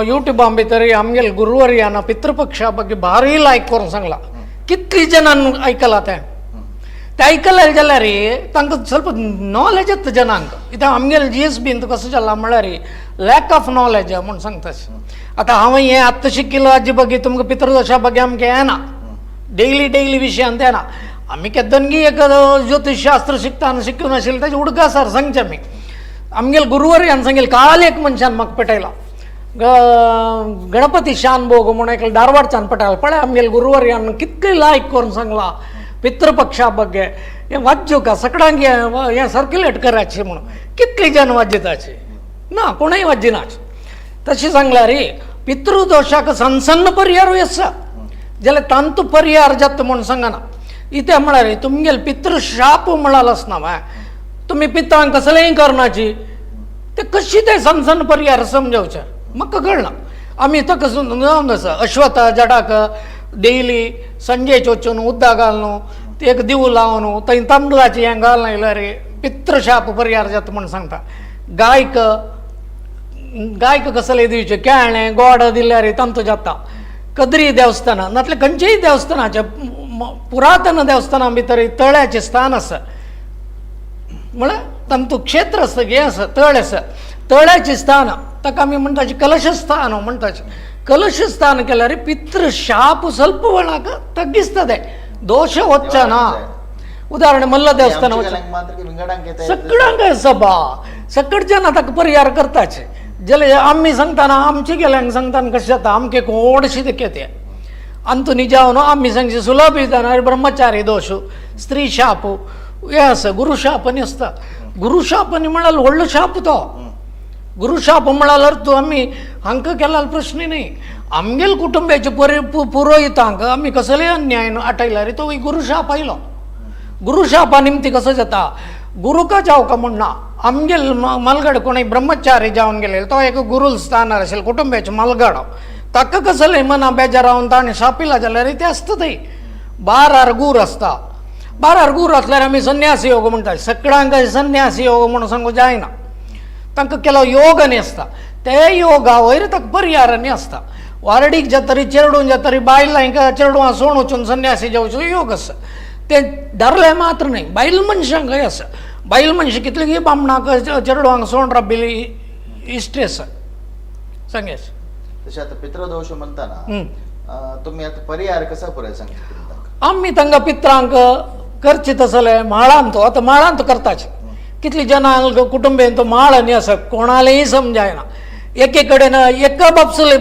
यूट्यूबां भितर आमगेल गुरुवर्यान पितृपक्षा ಬಗ್ಗೆ ಭಾರಿ लायक करून सांगला कितली जनांनी ऐकला ते ऐकले जाल्यार तांकां ಸ್ವಲ್ಪ नॉलेज येता जनांक इथं आमगेल GSB कसं जाला म्हळ्यार लॅक ऑफ नॉलेज म्हूण सांगताच आतां हांव हें आत्तां शिकिल्लो हाजे ಬಗ್ಗೆ तुमकां पितृदोशा ಬಗ್ಗೆ आमकां येना डेली विशयान तेना आमी केदनगी एक ज्योतिषशास्त्र शिकताना शिकून आशिल्लें ताजे उडका सर सांगचे आमी आमगेल गुरुवर्यान सांगेल काल एक मनशान म्हाका पटयला गणपती शानभोग म्हणून एक धारवाडच्यान पटयला पळय आमगेल गुरुवर्यान कितले लायक करून सांगला पितृपक्षा ಬಗ್ಗೆ हें वाज्यो का सगळ्यांक हें सर्क्युलेट करायचें म्हणून कितले जन वाजयताचे ना कोणूय वाजयनाच तशें सांगल्यार पितृदोशाक सन्न पर्यारूय आसा जाल्यार तांतू पर्यार जाता म्हणून सांगना इथे म्हळ्यार तुमगेल पितृशाप म्हणाल आसना तुम्ही पितांक कसलेंय करनाची ते कशी ते सन्न पर्यार समजावचे म्हाका कळना आमी ताका जावन आसा अश्वथ जडाक डेली संजेच वचून उदक घालून ते एक दिवो लावन थंय तांदळाची हें घालून आयल्यार पितृशाप पर्यार जाता म्हणून सांगता गायक कसले दिवचे केळणें गोड दिल्यार तांतू जाता कद्री देवस्थानां नातले खंयचेय देवस्थानाचे पुरातन देवस्थानां भितर तळ्याचें स्थान आसा म्हळ्यार तांतू क्षेत्र आसा हें आसा तळ आसा तळ्याचें स्थान ताका आमी म्हणटाचे कलशस्थान म्हणटाचे कलशस्थान केल्यार पितृशाप ಸ್ವಲ್ಪ वेळाक तग्गिस्तದೆ दोष वचना उदाहरण मल्ल देवस्थान सगळ्यांक सभा सगळे जन ताका परिहार करताचे जाल्यार आमी सांगताना आमचे गेल्यांक सांगताना कशें जाता आमके कोडशी ते ते अंतू निजावन आमी सांगचे सुलभ विधान ब्रह्मचारी दोष स्त्री शाप हे आसा गुरुशाप आनी आसता गुरुशाप आनी म्हळ्यार व्हडलो शाप तो गुरुशाप म्हळ्यार तूं आमी हांकां केला प्रश्न न्ही आमगेल कुटुंबाचे पुरोहितांक आमी कसलेय अन्याय आटयल्यार तो गुरुशाप आयलो गुरुशापा निमती कसो जाता गुरुका जावका म्हणना आमगेल मलगड कोणी ब्रह्मचारी जावन गेले तो एक गुरु स्थानार आशिल्लो कुटुंबाचे मलगड ताका कसलेय मना बेजारावन ताणें शापिला जाल्यार ते आसता थंय बारार गूर आसता बारार गूर आसल्यार आमी संन्यासी योग म्हणटा सगळ्यांक संन्यासी योग म्हणून सांगू जायना तांकां केलो योग न्ही आसता ते योगा वयर ताका पर्यार न्ही आसता वारडीक जातरी चेडून जातरी बायलांक चेडवां सोण वचून संन्यासी जावचो योग आसा ते धरले मात्र न्ही बायल मनशांकय आसा बायल मनशां कितलींय बामणाक चेडवांक सोण राबिल्ली इश्टी आसा सांगेस तशें आतां पितृदोश म्हणटाना तुमी आतां पर्याय कसा पुराय सांगता आमी तांकां पित्रांक करचे तसले माळांत आतां माळांत करताचे कितली जनांक कुटुंबीन तो माळ न्ही आसा कोणालेय समजायना एके कडेन एका बापसले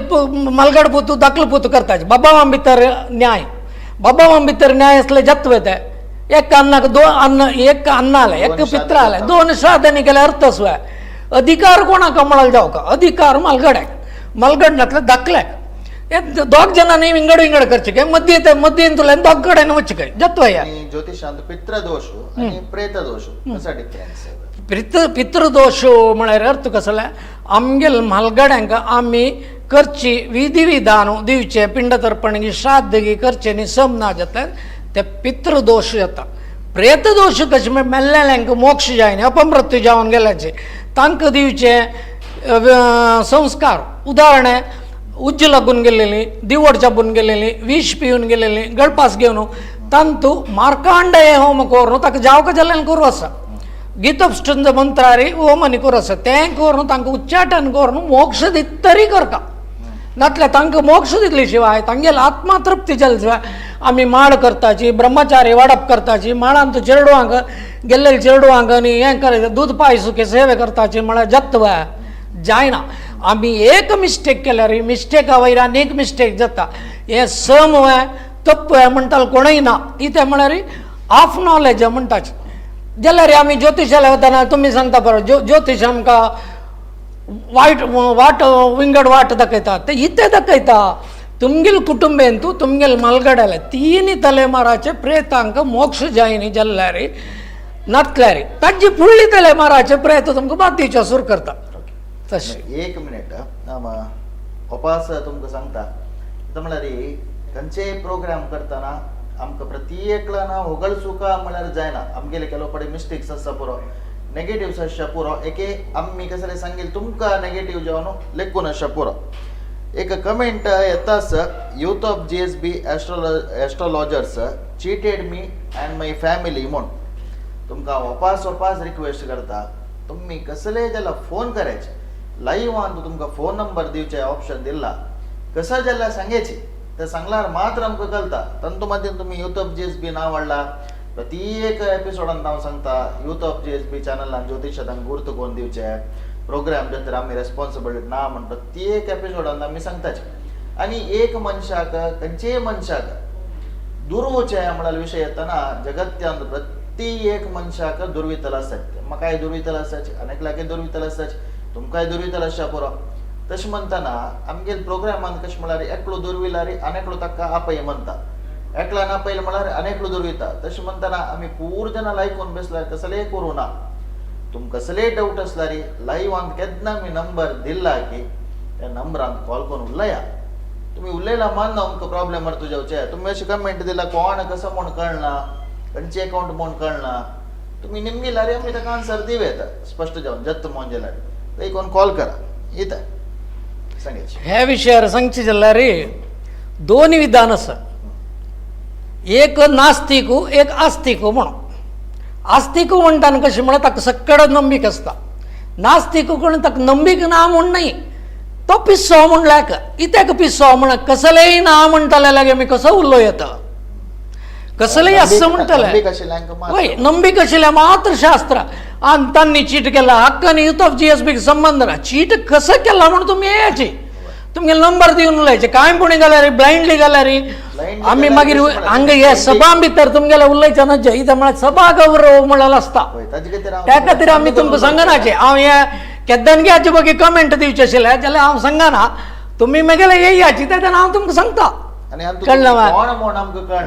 मलगड पुतू दाखलो पुतू करताचे बाबावां भितर न्याय बाबावां भितर न्याय असले जत्वे ते एक अन्नाक अन्न एक अन्नाले एक पित्राले दोन श्राद्धांनी केले अर्थस्व अधिकार कोणाक म्हणाल जावका अधिकार मलगड्याक मलगड दाखल्याक हे दोग जनांनी विंगड विंगड करचे काय मध्येन तुला दोग कडेन वचचे काय जत्व या ज्योतिषांत पितृदोष आणि प्रेतदोष कसा डिफरन्स पितृदोष म्हळ्यार अर्थ कसो आमगेल म्हालगड्यांक आमी करची विधी विधान दिवचे पिंड तर्पण गी श्राद्ध गी करचे न्ही समना जाता ते पितृदोष जाता प्रेतदोष कशें म्हळ्यार मेल्लेल्यांक मोक्ष जायना अपमृत्यू जावन गेल्याचे तांकां दिवचे संस्कार उदाहरण उज्ज लागून गेलेली दिवड चाबून गेलेली विष पिवन गेलेली गळपास घेवन तांतू मार्कांडेय होम करून ताका जावका जाल्ल्यान करूं आसा गीतपष्टंज मंत्रारी होमनी करूं आसा तें करून तांकां उच्चाटन करून मोक्ष दित तरी करता नातल्या तांकां मोक्ष दितले शिवाय तांगेल आत्मा तृप्ती जाले शिवाय आमी माळ करताची ब्रह्मचारी वाडप करताची माळांत चेडवांक गेल्ले चेडवांक आनी हें करायचें दूद पाय सुके सेवे करताची म्हळ्यार जत्व जायना आमी एक मिस्टेक केल्यार मिस्टेका वयर आनीक मिस्टेक जाता हे सम तप्प म्हणटा कोणूय ना कितें म्हळ्यार हाफ नॉलेज म्हणटाचे जाल्यार आमी ज्योतिशाला वतना तुमी सांगता बरो ज्योतिश आमकां वाट विंगड वाट दाखयता ते इथे दाखयता तुमगेल कुटुंबेन तूं तुमगेल मलगड्याले तीन तलेमाराचे प्रेतांक मोक्ष जायनी जाल्यार नातल्यार ताजी फुडली तलेमाराचे प्रेत तुमकां बातीच्या सूर करता तशें एक मिनिट उपास तुमकां सांगता म्हणल्यार खंयचेय प्रोग्राम करतना आमकां प्रत्येकला ना होगळसुका म्हळ्यार जायना. आमगेले केलो पडे मिस्टेक्स आसता पुरो, नेगेटिव्स आसता पुरो. एके आमी कसले सांगेल तुमकां नेगेटिव्ह जावन लेखून आसता पुरो. एक कमेंट येता youth of GSB astrologers cheated me and my family म्हूण. तुमकां वपास रिक्वेस्ट करता, तुम्ही कसले जाल्यार फोन करायचे. लाईव्हान तुमकां फोन नंबर दिवचे ऑप्शन दिला. कसं जाल्यार सांगायची ते सांगल्यार मात्र आमकां कळटा. तंतुमतीन तुम्ही यूथ ऑफ GSB नांव वाडला. प्रत्येक एपिसोडान हांव सांगता यूथ ऑफ GSB चॅनलान ज्योतिशांक गुर्त कोण दिवचे, प्रोग्राम जर आमी रेस्पॉन्सिबल ना म्हण प्रत्येक एपिसोडान आमी सांगताचे. आनी एक मनशाक खंयचेय मनशाक दुर्वचे म्हळ्यार विशय येताना जगत्यांत प्रत्येक मनशाक दुर्वितल आसतात. म्हाकाय दुर्वितल आसताचे, अनेकल्याकय दुर्वितल आसताचे, तुमकांय दुर्वितल आसता पुरो. तशें म्हणटाना आमगेल प्रोग्रामान कशें म्हळ्यार एकलो दुर्विला रे अनेकलो ताका आपय म्हणटा, एकल्यान आपयले म्हळ्यार अनेकलो दुर्विता. तशें म्हणटाना आमी पूर जाणां लायकून बसल्यार कसलेय करूं ना. तुमकां कसलेय डावट आसल्यार लाईव्हान केन्ना मी नंबर दिला की त्या नंबरान कॉल करून उलया. तुम्ही उलयला मान ना आमकां प्रॉब्लेम तुजे जावचे. तुम्ही अशी कमेंट दिला कोण कसं म्हूण कळना, खंयचे अकाउंट म्हूण कळना, तुम्ही निमगेल्यार आमी ताका आन्सर दिव येता स्पश्ट जावन जत्त म्हूण जाल्यार थंय कोण कॉल करा येता सांगायची. ह्या विशयार सांगचे जाल्यार दोन विधान आसा. एक नास्तिकू एक आस्तिकू म्हणून. आस्तिकू म्हणटाना कशें म्हळ्यार ताका सक्कड नंबीक आसता. नास्तिकू कोण ताका नंबीक ना म्हूण न्हय, तो पिस्सो म्हूण लायक. कित्याक पिस्सो म्हण कसलेय ना म्हणटाले लागे आमी कसो उरलो येता, कसलेय असं म्हणटाले वय नंबीक आशिल्ल्या मात्र शास्त्र. आनी तांणी चीट केला, हक्कानी यूथ ऑफ GSB संबंध ना. चीट कसं केला म्हणून तुमी येयाची, तुमगे नंबर दिवन उलयचे. कांय पुणी गेल्यार ब्लायंडली गेल्यार आमी मागीर हांगा हे सभा भितर तुमगेल्या उलयचे ना. इथं म्हळ्यार सभा गौरव म्हणलेलो आसता, त्या खातीर आमी तुमकां सांगनाचे. हांव हे केद्दनग्याचे बगी कमेंट दिवचे आशिल्ले जाल्यार हांव सांगना, तुमी मागेले येयाची तेन्ना हांव तुमकां सांगता. कळ्ळें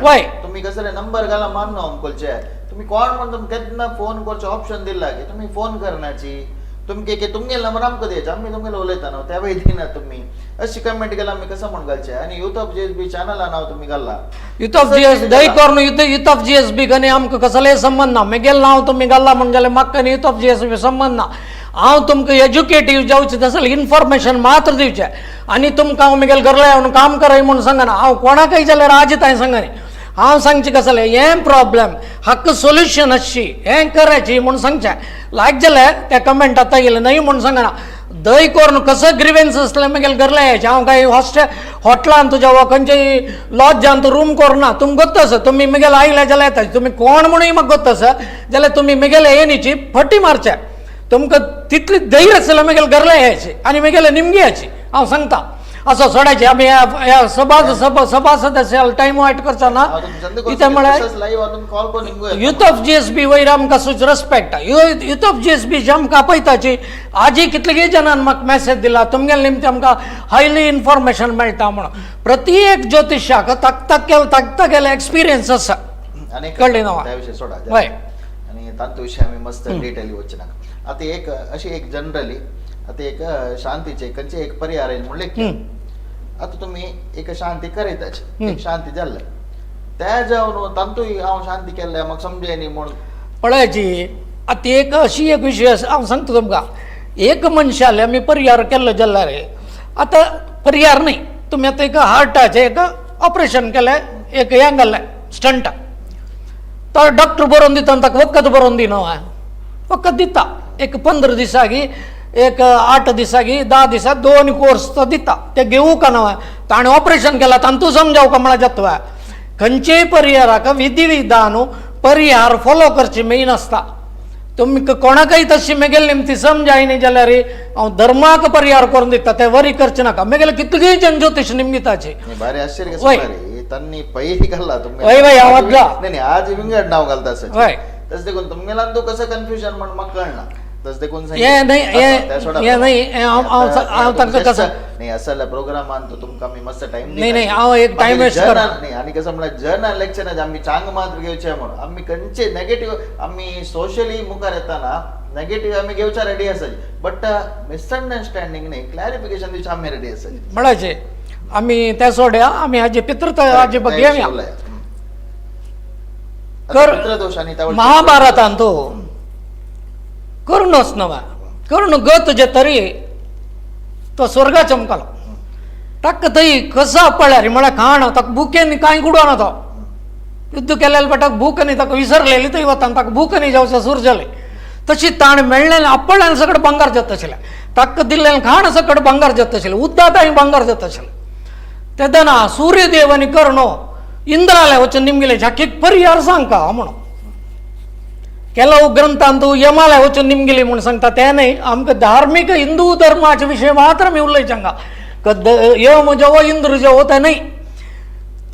वय तुम्ही कसले नंबर घाला मानना अमकोलचे. तुम्ही कोण म्हण तुमकां केन्ना फोन करचे ऑप्शन दिला की तुम्ही फोन करनाची. तुमके तुमगे नंबर आमकां द्यायचे, आमी तुमगेलो उलयता न्हू त्या वेळी दिना तुम्ही. अशी कमेंट केला आमी कसं म्हण घालचे. आणि यूथ ऑफ GSB चॅनला नाव तुम्ही घाला. यूथ ऑफ GSB दय करून यूथ ऑफ GSB कने आमकां कसलेय संबंध ना. म्हगेलें नांव तुमी घाला म्हण जाल्यार म्हाका आनी यूथ ऑफ GSB संबंध ना. हांव तुमकां एज्युकेटीव जावचें तसलें इन्फॉर्मेशन मात्र दिवचें. आनी तुमकां हांव म्हगेल्या घरला येवन काम कराय म्हूण सांगना. हांव कोणाकय जाल्यार आज तांय सांगनी. हांव सांगचें कसलें हें प्रॉब्लेम हाका सोल्युशन आसची हें करायची म्हूण सांगचें. लायक जाल्यार त्या कमेंटांत येयलें न्हय म्हूण सांगना. दय करून कसं ग्रिवेन्स असलें म्हगेल्या घरला यायचें. हांव काय हॉटेलान तुज्या वा खंयच्याय लॉजान तूं रूम करना. तुमकां गोत्त आसा तुमी म्हगेले आयले जाल्यार येता. तुमी कोण म्हणून म्हाका गोत्त आसा जाल्यार तुमी म्हगेले येनीची फटी मारचे. तुमकां तितली धैर्य आसलें म्हगेल्या घरला यायची आनी म्हगेले निमगेयाची. हांव सांगता असो सोडायचे. आमी ह्या सभासद आसा टायम वायट करचा ना. कितें म्हळ्यार यूथ ऑफ GSB वयर आमकां सुच रेस्पेक्ट. यूथ ऑफ GSB जी आमकां आपयताची आजी कितलेय जाणांनी म्हाका मेसेज दिला तुमगेले निमते आमकां हायली इन्फॉर्मेशन मेळटा म्हणून. प्रत्येक ज्योतिशाक ताकता गेले एक्सपिरियन्स आसा. कळ्ळें न्हू हय. आणि तांतू विशय आमी मस्त डिटेल वचना. आता एक अशी एक जनरली आता एक शांतीचे खंयचे एक पर्याय म्हणले आता तुम्ही एक शांती करयताच एक शांती जाल्ले त्या जावन तांतूय हांव शांती केल्ले म्हाका समजयनी म्हूण पळयाची. आतां एक अशी एक विशय आसा हांव सांगता तुमकां. एक मनशाले आमी पर्यार केल्लो जाल्यार आतां पर्यार न्हय तुमी आतां एक हार्टाचें एक ऑपरेशन केलें एक हें घाल्लें स्टंट. तो डॉक्टर बरोवन दिता आनी ताका वखद बरोवन दिना वखद दिता. एक 15 दिसांनी एक 8 दिसांनी 10 दिसा 2 कोर्स तो दिता. ते घेवू का ना ताणें ऑपरेशन केला तांतू समजाव का म्हळ्यार जाता. खंयचेय पर्याराक विधी विधान पर्यार फॉलो करचे मेन आसता. तुमी कोणाकय तशी म्हगेली निमती समजाय न्ही जाल्यार हांव धर्माक पर्यार करून दिता ते वरी करचे नाका. म्हगेले कितलीय जन ज्योतिश निमगिताचे भारी आश्चर्य तांणी पयली घाल्ला तुम्ही वय वय आवाज नाही आज विंगड नाव घालता सर तस देखून तुमगेला तो कसं कन्फ्युजन म्हण म्हाका कळना. तस देखून नाही असल्या प्रोग्रामान तो तुमकां आमी मस्त टाइम नाही हांव एक टाइम वेस्ट करना नाही. आणि कसं म्हळ्यार जर्नल लेक्चर आमी चांग मात्र घेवचे म्हणून आमी खंयचे नेगेटिव्ह आमी सोशली मुखार येताना नेगेटिव्ह आमी घेवच्या रेडी आसात. बट मिसअंडरस्टँडिंग न्ही क्लॅरिफिकेशन दिवचे आमी रेडी आसात. म्हळ्याचे आम्ही त्या सोड्या आम्ही हाजे पितृ हाजे ಬಗ್ಗೆ त्या घेऊया आता पितृदोष आणि त्यावर महाभारतान तो करुणच नवा करुण गत जे तरी तो स्वर्गा चमकला टक्क तई कसा पळ्यारी मला खाण तक भूकेनी काय गुडवाना तो युद्ध केलेलं बटाक भूक नाही तक विसरलेली तर वतान तक भूक नाही जावचं सुरजले तशी ताण मेळलेले आपल्याला सगळं बंगार जात असेल तक्क दिल्लेलं खाण सगळं बंगार जात असेल उद्दाताही बंगार जात असेल तेदना सूर्यदेवनी करणो इंद्राला वचन निमगिले झाकीक परिहार सांगका म्हणून ಕೆಲವು ಗ್ರಂಥ ಅಂತೂ ಯಮಾಲ ವಚನ ನಿಮ್ಗಿಲಿ म्हणून सांगता त्या नाही आमक धार्मिक हिंदू धर्माचे विषय मात्र मी उल्लेखांगा यम जेव्हा इंद्र जेव्हा त्या नाही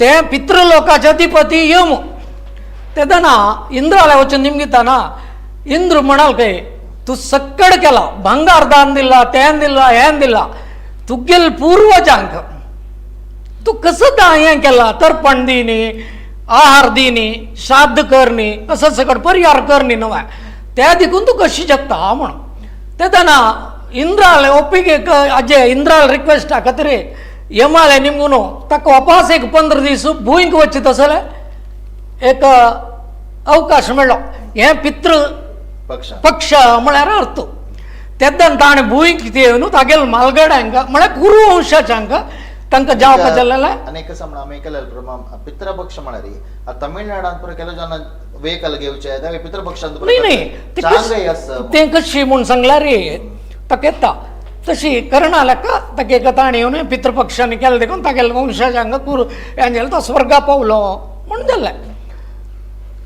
ते पितृलोकाचे अधिपती यम तेदना इंद्राला वचन निमगिताना इंद्र म्हणाल काय तू सक्कड केला भंगार दान दिला त्यान दिला ह्यान दिला तू गेल पूर्वजांक तू कसं दा हे केला तर्पण दिनी आहार दिनी श्राद्ध करणी असं सगळं परिहार करणी नवा त्या दिकून तू कशी जगता म्हणून तेदना इंद्राला ಒಪ್ಪಿಗೆ ಅಜ್ಜೆ ಇಂದ್ರಾಲ ರಿಕ್ವೆಸ್ಟ್ ಹಾಕತ್ರಿ ಯಮಾಲೆ ನಿಮ್ಗೂ ತಕ್ಕ ವಾಪಸ್ एक 15 दिवस भूईंक वचित असेल एक अवकाश मिळलो हे पितृ पक्ष म्हळ्यार अर्थ तेद्दान ताणें भूईंक येवन तागेल मालगड्यांक म्हळ्यार कुरुवंशाच्यांक तांकां जावपाक जाल्लेले अनेक समण आमी केलेले प्रमाण पितृपक्ष म्हळ्यार तमिळनाडांत पुरो केलो जण वेकल घेवचे त्या पितृपक्षांत नाही नाही ते कशी म्हणून सांगल्यार ताका येता तशी करणाल्या का ताका एक ताणी येवन पितृपक्षांनी केले देखून तागेल्या वंशाजांक कुरू हें जालें तो स्वर्गा पावलो म्हणून जालें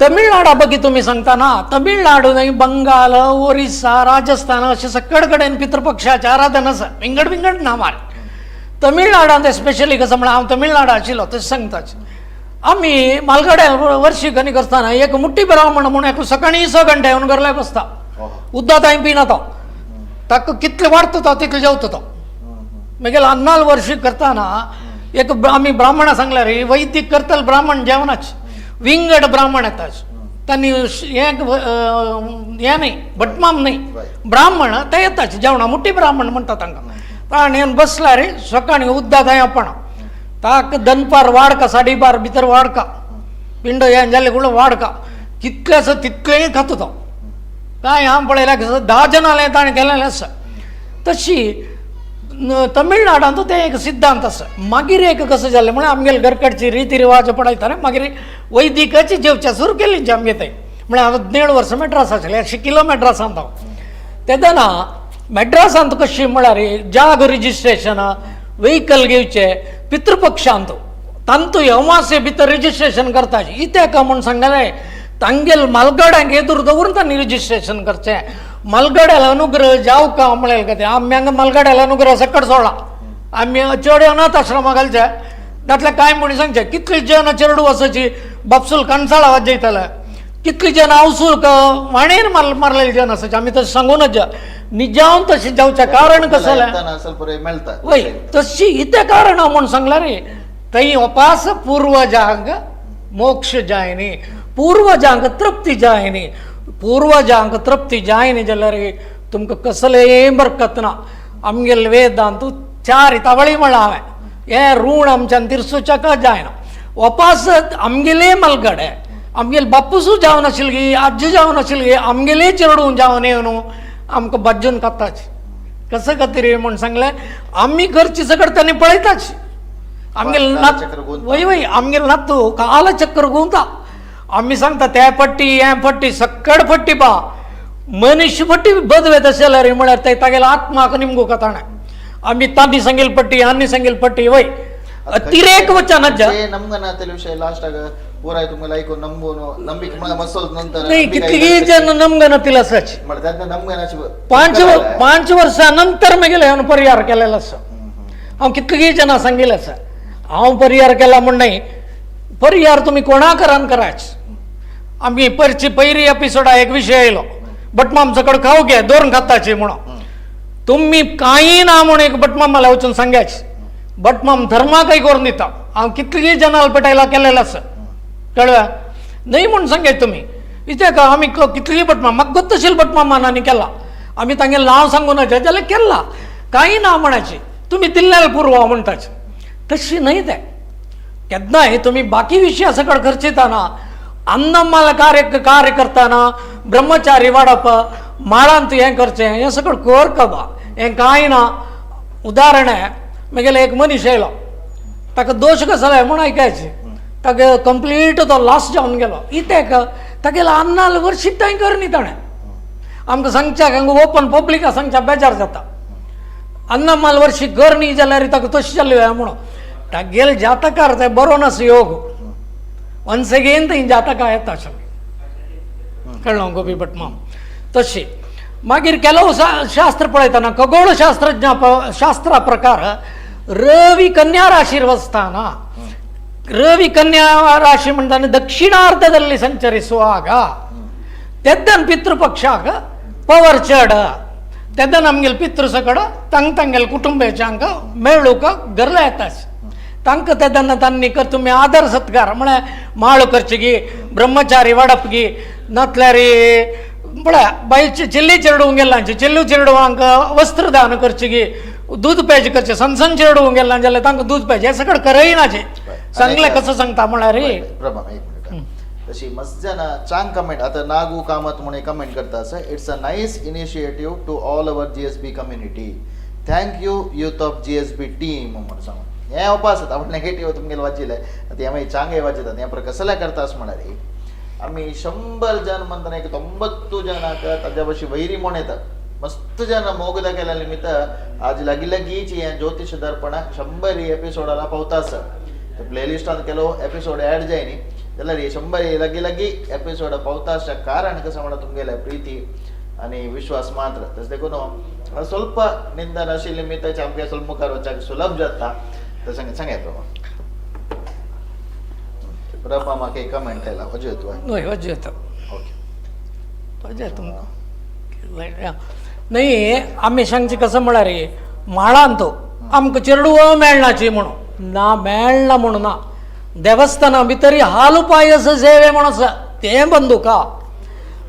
तमिळनाडा बघी तुम्ही सांगता ना तमिळनाडू नाही बंगाल ओरिसा राजस्थान अशे सकड कडेन पितृपक्षाचें आराधन आसा विंगड विंगड नांवार तमिळनाडांत स्पेशली कसं म्हणा हांव तमिळनाडा आशिल्लो तशें सांगताच आमी मालगड्या वर्शी कणीक आसतना एक मुठ्ठी ब्राह्मण म्हणून एक सकाळी 6 घंटे येवन गरले बसता उद्दां टायम पिना तो ताका कितले वाडता तो तितले जेवता तो मागीर अन्नाल वर्शी करतना एक आमी ब्राह्मणां सांगल्यार वैदीक करतले ब्राह्मण जेवणाच विंगड ब्राह्मण येताच त्यांनी हे नाही भटमाम नाही ब्राह्मण ते येताच जेवणा मुठ्ठी ब्राह्मण म्हणटा तांकां ताणें येवन बसला रे सकाळी उद्दां थंय आपण ताक दनपार वाडका 12:30 भितर वाडका पिंड हें जालें कुठलं वाडका कितले आसा तितलेय खातो तो काय हांव पळयल्यार 10 जनांले ताणें केलेलें आसा तशी तमिळनाडांत ते एक सिद्धांत आसा मागीर एक कसं जालें म्हळ्यार आमगेले घरकडची रिती रिवाज पळयताले मागीर वैदिकाची जेवच्या सुरू केली आमगे थंय म्हळ्यार हांव 1.5 वर्स मॅड्रास आसलें 100 किलो मॅड्रासांत हांव तेदना मॅड्रासांत कशी म्हळ्यार जाग रिजिस्ट्रेशन व्हेकल घेवचे पितृपक्षांत तांतू अमावास्ये भितर रिजिस्ट्रेशन करताचे इते का म्हूण सांगलें तांगेल मालगड्यांक एदूर दवरून तांणी रिजिस्ट्रेशन करचें मालगड्याला अनुग्रह जाव का म्हळें का तें आम्यांक मालगड्याला अनुग्रह सकट सोडला आमी चेडे अनाथ आश्रमा घालचे तातले कांय म्हणी सांगचे कितली जन चेडू वचची बापसूल कणसाळा वाजयताले कितली जन आवसूल वाणेर मारलेली जन आसाचे आमी तशें सांगूनच निजावन तशें जावचें कारण कसं जालें वय तशी इते कारण हांव म्हूण सांगल्यार थंय वपास पूर्वजांक मोक्ष जायनी पूर्वजांक तृप्ती जायनी पूर्वजांक तृप्ती जायनी जाल्यार तुमकां कसलेय बरकत ना आमगेले वेदांत 4 तावळी म्हणला हांवें हें ऋण आमच्यान तिरसुचें जायना वपास आमगेले मलगडे आमगेले बापूसूय जावन आशिल्ली आजी जावन आशिल्ली आमगेले चेडूं जावन येवन आमकां बाजून काडटाच कसं खातीर म्हूण सांगलें आमी करची सगळें तांणी पळयताच आमगेले नात वय वय आमगेले नातू कालचक्र गुंवता आमी सांगता त्या पट्टी हे पट्टी सक्कड पट्टी पा मनुष्य पट्टी बदवेत आसल्यार म्हळ्यार ते तागेलो आत्माक निमगू कथाणे आमी तांणी सांगेल पट्टी आनी सांगेल पट्टी वय अतिरेक वचनच नमगना ते विषय लास्ट पुराय तुम्हाला ऐकून नंबिक मसोल नंतर नाही कितली जन नमगनातील आसाच नमगनाची 5 वर्सानंतर मागीर हांवें परिहार केलेलो आसा हांव कितलीय जनां सांगिल्लें आसा हांव परिहार केला म्हण नाही परिहार तुम्ही कोणाकरान कराच आमी पयरी एपिसोडा एक विशय आयलो भटमामचा कड खाऊ घे 2 खाताचे म्हणून तुम्ही काही ना म्हणून एक भटमामाला वचून सांगायच भटमाम धर्माकय करून दिता हांव कितलीय जनाल पेटायला केलेलं आसा कळ्ळें नाही म्हणून सांगायच तुम्ही इथे का आमी कितलीय भटमाम म्हाका गोत आशिल्लो भटमामानांनी केला आमी तांगेलें नांव सांगून जाल्यार केला काही ना म्हणाची तुम्ही दिल्ल्याला पुरवा म्हणटाच तशी नाही ते केन्नाय तुम्ही बाकी विशया सकट खर्चिताना अन्नमाला कार्य करताना ब्रह्मचारी वाडप माळांत हें करचें हें सकट करता बा हें कांय ना. उदाहरण आहे म्हगेलो एक मनीस येयलो ताका दोश कसो जाय म्हूण आयकायचें ताका कंप्लीट तो लॉस जावन गेलो इतेक तागेलो अन्नाल वर्शिताय कर न्ही ताणें आमकां सांगच्या हांगा ओपन पब्लिका सांगच्या बेजार जाता अन्नमाल वर्शी कर न्ही जाल्यार ताका तशें जाल्लें म्हणून तागेल जातकार ते बरो नास योग वन्स अगेन थंय जातकां येता आशिल्लीं कळ्ळो गोपी भटमाम. तशी मागीर केलो शास्त्र पळयतना खगोळ शास्त्रा प्रकार रवी कन्या राशीर वचताना रवी कन्या ರಾಶಿ म्हणटाना ದಕ್ಷಿಣಾರ್ಧದಲ್ಲಿ ಸಂಚರಿಸುವಾಗ तेद्दन पितृपक्षाक पवर चड तेद्दन आमगेल पितृ सकड तांगेल कुटुंबाच्यांक मेळूक गरला येता तांकां तेद्दन तांणी तुमी आदर सत्कार म्हळ्यार माळ करची गी ब्रह्मचारी वाडप गी नातल्यार म्हळ्यार बायचे चिल्ली चिरडूंक गेल्लांची चिल्लू चिरडूंक वस्त्रदान करची गी दूध पेज करचें सनसन चिरडूंक गेल्लां जाल्यार तांकां दूध पेज हें सगळें करयनाचें सांगलें कसं सांगता म्हळ्यार प्रभा एक मिनिट तशी मस्त जाण चांग कमेंट आता नागू कामत म्हणून कमेंट करता आसा it's a nice initiative to all our GSB community thank you youth of GSB team म्हणून सांग हें उपास आता आपण नेगेटिव्ह तुमगेले वाचिले आता आमी चांगे वाचितात हें प्रकार कसले करता आस म्हळ्यार आमी 100 जन म्हणटना एक 90 जनाक ताज्या भाशी वैरी म्हूण येता मस्त जन मोगला केल्या निमित्त आज लागी लागीची हें ज्योतिष दर्पण 100 एपिसोडाला पावता आसा प्लेलिस्टान केलो एपिसोड ऍड जाय न्ही जाल्यार 100 लागी एपिसोड पावता आसच्या कारण कसं म्हणा तुमगेले प्रीती आणि विश्वास मात्र तशें देखून स्वल्प निंदन आशिल्ली निमित्ताचे आमकां स्वल्प मुखार वचपाक सुलभ जाता तर सांगया प्रभा म्हाका एक कमेंट आयला वजय तूं हय वजय येता ओके वजय तुमकां नाही आमी सांगचे कसं म्हळ्यार माळांत आमकां चिरडूं मेळनाची म्हणून ना मेळना म्हणून ना देवस्थाना भितर हाल पायस सेवे म्हणून आसा तें बंदुका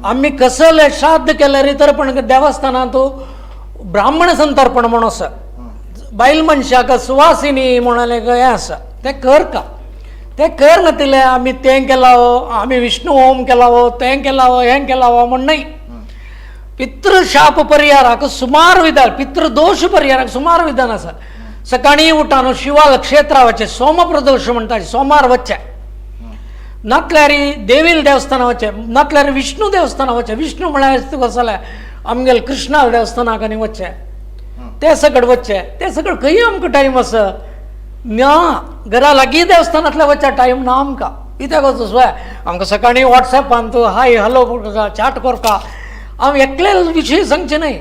आमी कसले श्राद्ध केल्यार तर पण देवस्थानांत ब्राह्मण संतर्पण म्हणून आसा बायल मनशाक सुवासिनी म्हणून हें आसा तें कर का तें कर नातिले आमी तें केला आमी विष्णू होम केला तें केला हें केला म्हण न्हय पितृशाप परिहाराक सुमार विधान पितृदोष परिहाराक सुमार विधान आसा सकाळी उठान शिवाल क्षेत्रा वच्चे सोमप्रदोष म्हणटा सोमार वच्चे नातल्यार देवील देवस्थाना वच्चे नातल्यार विष्णू देवस्थाना वच्चे विष्णू म्हळ्यार तुका जाल्यार आमगेल कृष्णा देवस्थानाक आनी वच्चे ते सगळे वच्चे ते सगळे खंय आमकां टायम आसा ना घरा लागीं देवस्थानांतल्या वच्चे टायम ना आमकां कित्याक वचूं आमकां सकाळी वॉट्सॅपान तूं हाय हॅलो चॅट करता हांव एकले विशय सांगचे न्हय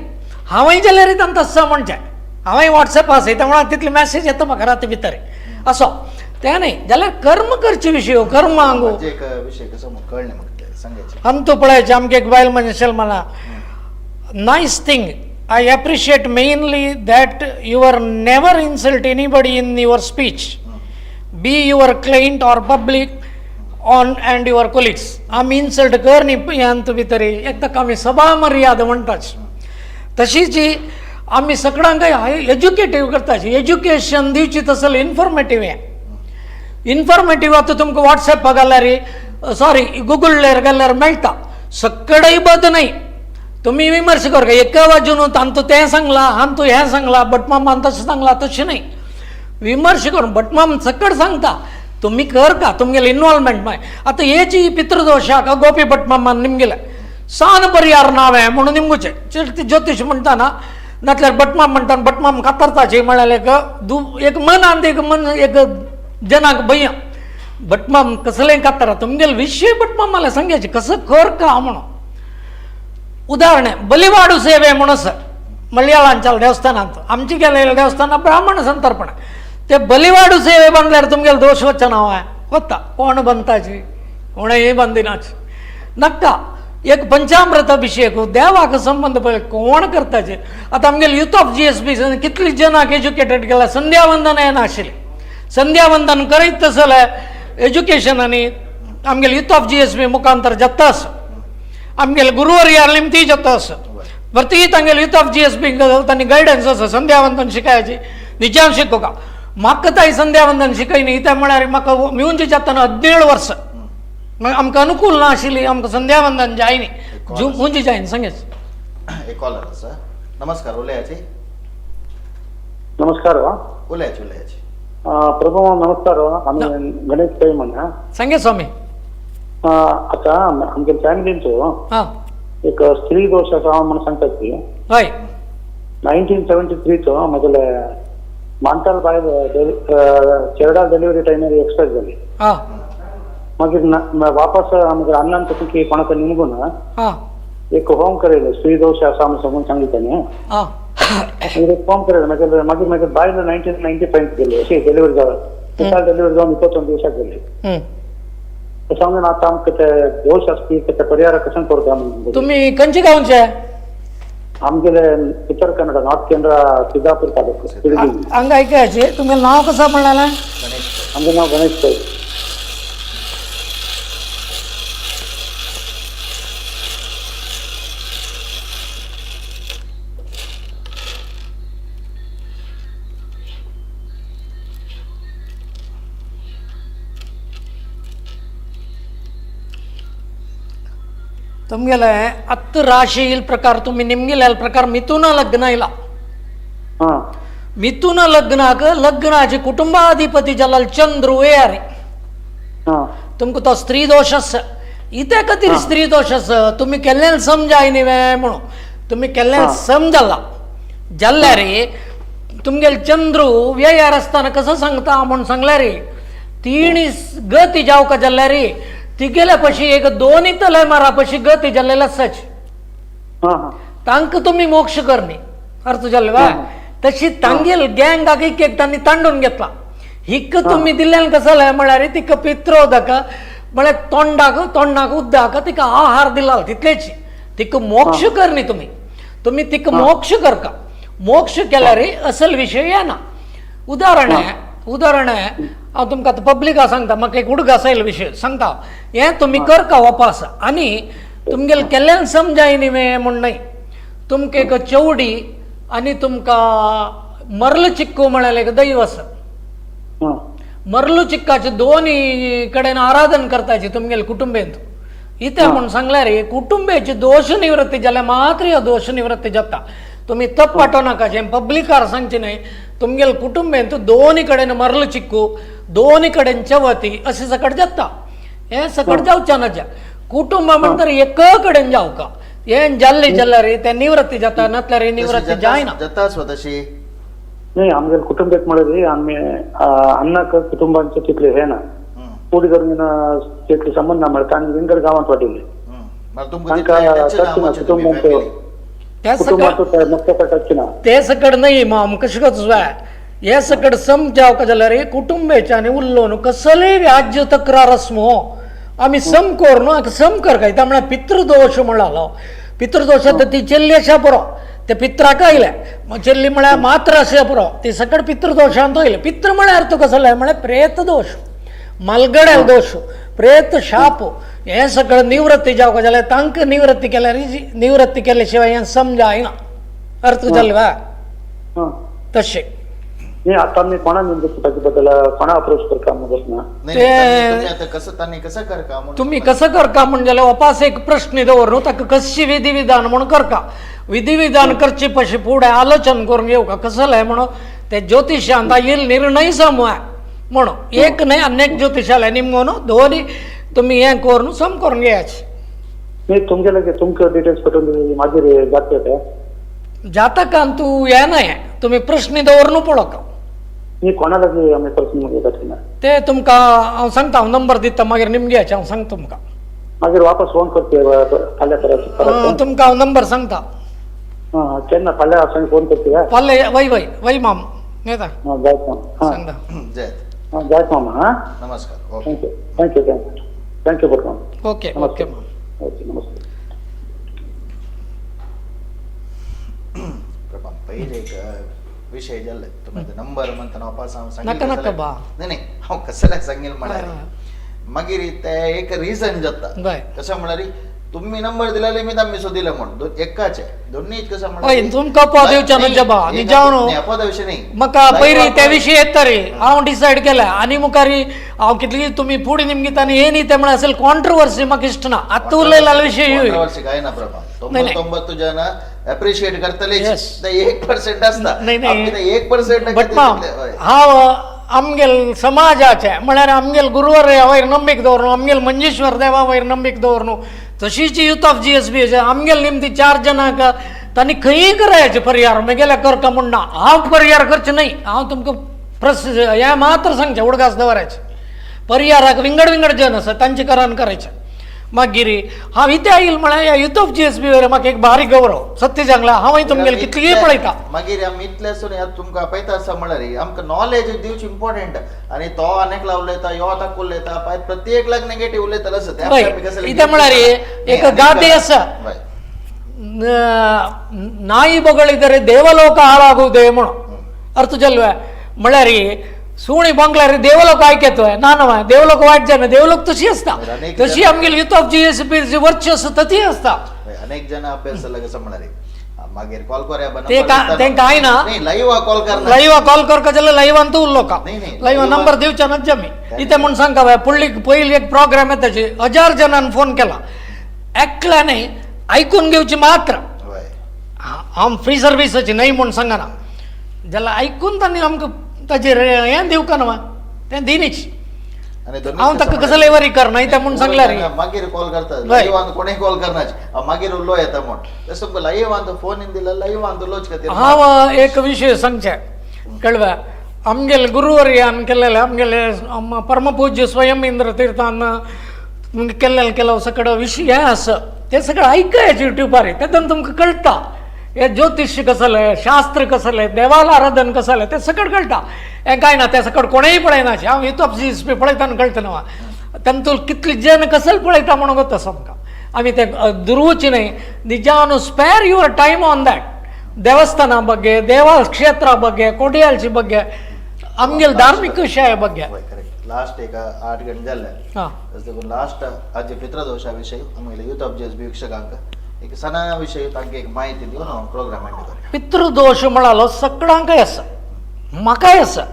हांवय जाल्यार तांकां तस्सा म्हणचें हांवें वॉट्सॅप आसयता म्हणून तितले मॅसेज येता म्हाका राती भितर असो तें न्हय जाल्यार कर्म करचे विशय कर्म हांगो एक विषय कसो कळ्ळें म्हाका सांगायचें अंतू पळयचे आमकां एक बायल मनशाल म्हणा nice thing I appreciate mainly that you are never insult anybody in your speech be your client or public on and your colleagues आमी इन्सल्ट कर न्ही अंत भितर एक ताका आमी सभा मर्यादा म्हणटाच तशीच आमी सगळ्यांक एज्युकेटीव करताची एज्युकेशन दिवची तसं इन्फॉर्मेटीव हें इन्फॉर्मेटीव आतां तुमकां वॉट्सॅपाक घाल्यार सॉरी गुगलार घाल्यार मेळटा सकळय बद न्हय तुमी विमर्श कर एका वाजून तांतू तें सांगला हांतू हें सांगला भटमामान तशें सांगला तशें न्हय विमर्श करून भटमाम सकट सांगता तुम्ही कर का तुमगेले इन्वॉल्वमेंट माय आतां हेची पितृदोशाक गोपी भटमामान निमगेले सान परिहार नावे म्हणून निमगुचे ज्योतिष म्हणटाना नातल्यार भटमाम म्हणटा भटमाम कातरताची म्हळ्यार एक मन आनी एक जनाक भैया भटमाम कसलें कातरा तुमगेले विशय भटमामाला सांगयाचे कसं कर का म्हणून उदाहरण बलिवाडू सेवे म्हणून आसा मलयाळांच्या देवस्थानांत आमची गेलेल्या देवस्थानां ब्राह्मण संतर्पण ते बलिवाडू सेवे बांदल्यार तुमगेले दोश वचना हय वता कोण बांदताची कोणेय बांदिनाची नक्का एक पंचामृत अभिषेक देवाक संबंध पळय कोण करताचे आतां आमगेले युथ ऑफ GSB कितली जनाक एज्युकेटेड केला संध्यावंदन हें नाशिल्लें संध्यावंदन करीत जाल्यार एज्युकेशनांनी आमगेले युथ ऑफ GSB मुखांतर जाता आसा आमगेले गुरुवर्यार निमती जाता आसा प्रति तांगेले युथ ऑफ GSB तांणी गायडन्स आसा संध्यावंदन शिकायची निजाम शिकोवका म्हाका ताई संध्यावंदन शिकय न्ही ते म्हळ्यार म्हाका मिवूनचे जाताना 17 वर्स मागीर आमकां अनुकूल ना आशिल्ली आमकां संध्यावंदन जाय न्ही मुंजी जाय न्ही सांगेच एक कॉलर आसा नमस्कार उलयाची नमस्कार उलयाची उलयाची प्रभू नमस्कार आम्ही गणेश पै म्हणा सांगे स्वामी आता आमच्या फॅमिलीचो हां एक स्त्री दोष आसा म्हणून सांगतात की हय 1973 चो म्हगेले मानताल बायल चेरडा डिलिव्हरी टायमार एक्सपायर जाली हां मागीर वापस आमच्या अण्णान की कोणाक निमगून हां एक होम करेले स्त्री दोष आसा म्हणून सांगून सांगितले हां एक फॉर्म करेले मागीर मागीर बायल 1995 गेली अशी डिलिव्हरी जावन डिलिव्हरी जावन 21 दिवसाक गेली तसं म्हणून आता आमकां ते दोष आसपी ते परिहार कशें करता म्हणून तुम्ही खंयचे गांवचे आमगेले उत्तर कन्नड नॉर्थ केंद्रा सिद्धापूर तालुको पिळगी हांगा ऐकायचे तुमगे नाव कसं म्हणलें आमचें नाव गणेश पै तुमगेले 10 ರಾಶಿ ಪ್ರಕಾರ तुम्ही ನಿಮ್ಗೆಲ್ಲ ಪ್ರಕಾರ ಮಿಥುನ ಲಗ್ನ ಇಲ್ಲ हां ಮಿಥುನ लग्नाक लग्नाचे कुटुंबाधिपती जाल्यार चंद्र येयारी हां तुमकां तो स्त्री दोष आसा इथे खातीर स्त्री दोष आसा तुम्ही केल्ल्यान समजाय न्ही म्हणून तुम्ही केल्ल्यान समजला जाल्यार तुमगेले चंद्र व्ययार आसतना कसो सांगता म्हणून सांगल्यार तीन गती जावका जाल्यार तिगेल्या पशी एक दोनी तले मारा पशी गती जाल्लेले आसाच हां हां तांकां तुमी मोक्ष करनी अर्थ जाल्ले वा तशी तांगेल गँगाक एक तांणी तांडून घेतला हिक तुम्ही दिल्ल्यान कसं जालें म्हळ्यार तिका पित्रोदक म्हळ्यार तोंडाक उदक तिका आहार दिला तितलेच तिका मोक्ष करनी तुम्ही तिका मोक्ष करका मोक्ष केल्यार असल विशय येना उदाहरण हांव तुमकां आतां पब्लिका सांगता म्हाका एक उडग आसा विशय सांगता हें तुमी करका वापस आनी तुमगेले केल्ल्यान समजाय न्ही म्हण न्हय तुमकां एक चवडी आनी तुमकां मरल चिक्कू म्हळ्यार एक दैव आसा हां मरलू चिक्काचे दोन्ही कडेन आराधन करताची तुमगेले कुटुंबेंत इथे म्हणून सांगल्यार कुटुंबाची दोष निवृत्ती जाल्यार मात्र ह्यो दोष निवृत्ती जाता तुम्ही तप पाठोव नाका जें पब्लिकार सांगचे न्हय तुमगेले कुटुंबेंत दोन्ही कडेन मरल चिक्कू दोन्ही कडेन चवती अशें सकट जाता हें सकट जावचें नजा कुटुंब म्हणटर एक कडेन जावका हें जाल्लें जाल्यार तें निवृत्ती जाता नातल्यार निवृत्ती जायना जाता स्वतःशी नाही आमगेले कुटुंबात म्हळ्यार आमी अण्णाक कुटुंबांचे तितले हे ना पुढे करून तितले संबंध ना म्हळ्यार तांणी विंगड गांवांत वाटिल्ले ते सकट न्हय माम कशें करता हे सकट समजावका जाल्यार कुटुंबाचे आनी उरलो न्हू कसलेय व्याज्य तक्रार आसमो आमी सम कर न्हू सम कर काय म्हळ्यार पितृदोष म्हणलो पितृदोश ती चेल्ली आसा पुरो ते पित्राक आयले चेल्ली म्हळ्यार मात्र आसा पुरो ती सकट पितृदोशांत आयले पितृ म्हळ्यार अर्थ कसो म्हळ्यार प्रेत दोष मलगड्या दोष प्रेत शाप हे सगळं निवृत्ती जावका जाल्यार तांकां निवृत्ती केल्यार निवृत्ती केल्या शिवाय हें समजायना अर्थ जाले वा तशें नाही आता मी कोणा ताचे बद्दल कोणा अप्रोच करता म्हणत ना कसं करका तुम्ही कसं करका म्हणजे वापस एक प्रश्न दवर न्हू ताका कशी विधी विधान म्हणून करका विधी विधान करचे पशी फुडें आलोचन करून येवका कसं जालें म्हणून ते ज्योतिशांत येईल निर्णय समूह म्हणून एक न्हय अनेक ज्योतिशालय निमगोन दोन्ही तुम्ही हें करून सम करून घेयाचे नाही तुमचे लगे तुमकां डिटेल्स पाठवून मागीर जाता ते जातकान तूं हें न्हय तुम्ही प्रश्न दवर न्हू पळोवका मी कोणा लगे आमी प्रश्न मागयता ते तुमकां हांव सांगता हांव नंबर दिता मागीर निमग्याचे हांव सांगता तुमकां मागीर वापस फोन करते फाल्यां परत तुमकां हांव नंबर सांगता केन्ना फाल्यां सांग फोन करते फाल्यां वय माम येता जायत मामा सांगता जायत मामा हां नमस्कार thank you for call okay okay नमस्कार पहिले एक विषय जाल्ले तुम्ही नंबर म्हणता वापस हांव नाका नाका बा नाही हांव कसल्याक सांगेल म्हळ्यार मागीर ते एक रिजन जाता बय कशें म्हळ्यार तुम्ही नंबर दिलेले मी तांबेसो दिलं म्हणून एकाचे दोन्ही कसं हय तुमकां पद येवचें न्हू जबा न्ही जावन अपद विषय नाही म्हाका पयलीं त्या विशीं येता रे हांव डिसायड केलें आनी मुखारी हांव कितली तुमी फुडें निमगीत आनी हे न्ही ते म्हळ्यार असेल कॉन्ट्रोवर्सी म्हाका इश्ट ना आतां उलयला विशय ह्यो Controversy काय ना प्रभा 99 जण अप्रिशिएट करतले Yes. 1% असता नाही, नाही. आमी ते 1% बट हांव आमगेल समाजाचे म्हळ्यार आमगेल गुरुवर वयर नंबीक दवरनु आमगेल मंजेश्वर देवा वयर नंबीक दवरनु तशीच युथ ऑफ GSB आमगेल निमती 4 जणांक तांणी खंयी करायचे परिहार म्हगेल्या करता म्हणना हांव परिहार करचे न्हय हांव तुमकां हें मात्र सांगचें उडगास दवरायचे परिहाराक विंगड विंगड जन आसा तांचे करान करायचे मागीर हांव इथे आयिल म्हळ्यार ह्या युथ ऑफ GSB वयर म्हाका एक भारी गौरव सत्य सांगला हांवय तुमगेल कितलीय पळयता मागीर आमी इतलेसून तुमकां आपयता आसा म्हळ्यार आमकां नॉलेज दिवची इम्पॉर्टंट आनी तो अनेकला उलयता यो ताका उलयता प्रत्येक लाग नेगेटिव्ह उलयतलो आसा इथे म्हळ्यार एक गादी आसा ನಾಯಿ ಬಗಳಿದರೆ ದೇವಲೋಕ ಹಾಳಾಗುವುದೇ म्हणून अर्थ जल्वे म्हळ्यार सुणी बंगल्यार देवलोक आयकेतोय ना देवलोक वायट जायना देवलोक तशी असता तशी आमगेली युथ ऑफ GSB वर्चस्व तशी असता अनेक जण अभ्यास कसं म्हणारे मागीर कॉल करया ते काय ना लाईव्ह कॉल करना लाईव्ह कॉल करका जाल्यार लाईव्हान तू उरलो का नाही, नाही. लाईव्ह नंबर दिवच्या ना जमी इथे म्हणून सांगता बाय पयली एक प्रोग्राम येताची 1000 जणांनी फोन केला एकल्याने ऐकून घेवची मात्र हांव फ्री सर्विसाची न्हय म्हूण सांगना जाल्यार आयकून तांणी आमकां ताचेर हें दिवका न्हू तें दिनीच हांव ताका कसलेय वरी करना ते म्हूण सांगल्यार मागीर कॉल करता लाईव्हान कोणेय कॉल करनाच मागीर उल्लो येता म्हूण तसं तुमकां लाईव्हान फोन इन दिला लाईव्हान उलोवचे खातीर हांव एक विशय सांगचें कळवा आमगेले गुरुवर्यान केल्लेले आमगेले परमपूज्य स्वयं इंद्र तीर्थान केल्लो सगळो विशय हें आसा ते सगळें आयकायचे युट्यूबार तेतून तुमकां कळटा हे ज्योतिष कसलें शास्त्र कसलें देवाला आराधन कसलें तें सकट कळटा हें कांय ना तें सकट कोणेय पळयनाशें हांव युथ ऑफ GSB पळयता आनी कळटा न्हू तातूंत कितले जन कसले पळयता म्हणून गो सामका आमी तें दुरुवची न्हय निजान spare your time on that देवस्थाना ಬಗ್ಗೆ ದೇವ ಕ್ಷೇತ್ರ ಬಗ್ಗೆ कोडियालची ಬಗ್ಗೆ आमगेल धार्मिक विशया ಬಗ್ಗೆ लास्ट एक 8 गंटे जाले लास्ट आज पितृदोषा विषयी आमगेले युथ ऑफ GSB वीक्षकांक एक सणा विषयी तांकां एक माहिती दिवन हांव प्रोग्राम एंड करया पितृदोष म्हणालो सगळ्यांकय आसा म्हाकाय आसा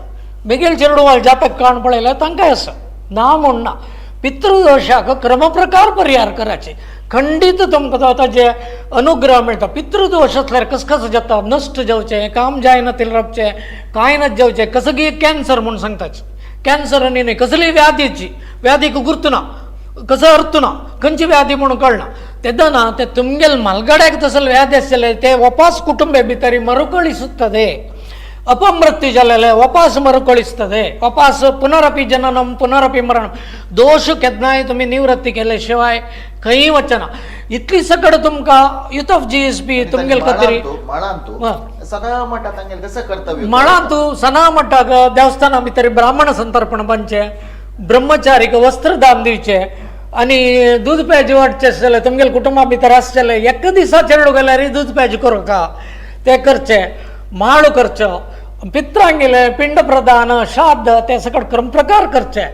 बेगील चेडवाल जातक काण पळयल्या तांकांय आसा ना म्हणना पितृदोषाक क्रमप्रकार परिहार करायचे खंडीत तुमकां ताचे अनुग्रह मेळटा पितृदोष आसल्यार कसं जाता नश्ट जावचें काम जायना तेल रपचें कांय न जावचें कसं की कॅन्सर म्हणून सांगताच कॅन्सर आनी न्ही कसलीय व्याधीची व्याधीक गुर्तना कसं अर्थ ना खंयची व्याधी म्हणून कळना तेदा ना ते तुमगेल मालगाड्याक तसले व्याधी आसले ते वपास कुटुंबे भितर मरुकळिಸುತ್ತದೆ अपमृत्यू जालेले वपास मरुकळिಸುತ್ತದೆ वपास पुनरपि जननम पुनरपि मरणम दोष केन्नाय तुमी निवृत्ती केले शिवाय खंयी वचना इतली सकड तुमकां युथ ऑफ GSB तुमगेल खातीर सना मठात तांगेल कसं कर्तव्य मळा तूं सना मठाक देवस्थाना भितर ब्राह्मण संतर्पण बांदचें ब्रह्मचारीक वस्त्रदान दिवचें आनी दूध पेज वाडचें आसलें तुमगेल कुटुंबा भितर आसचेलें एका दिसा चेडो गेल्यार दूध पेज करूं तें करचें माळ करचो पित्रांगेले पिंड प्रदान श्राद्ध ते सकट क्रमप्रकार करचे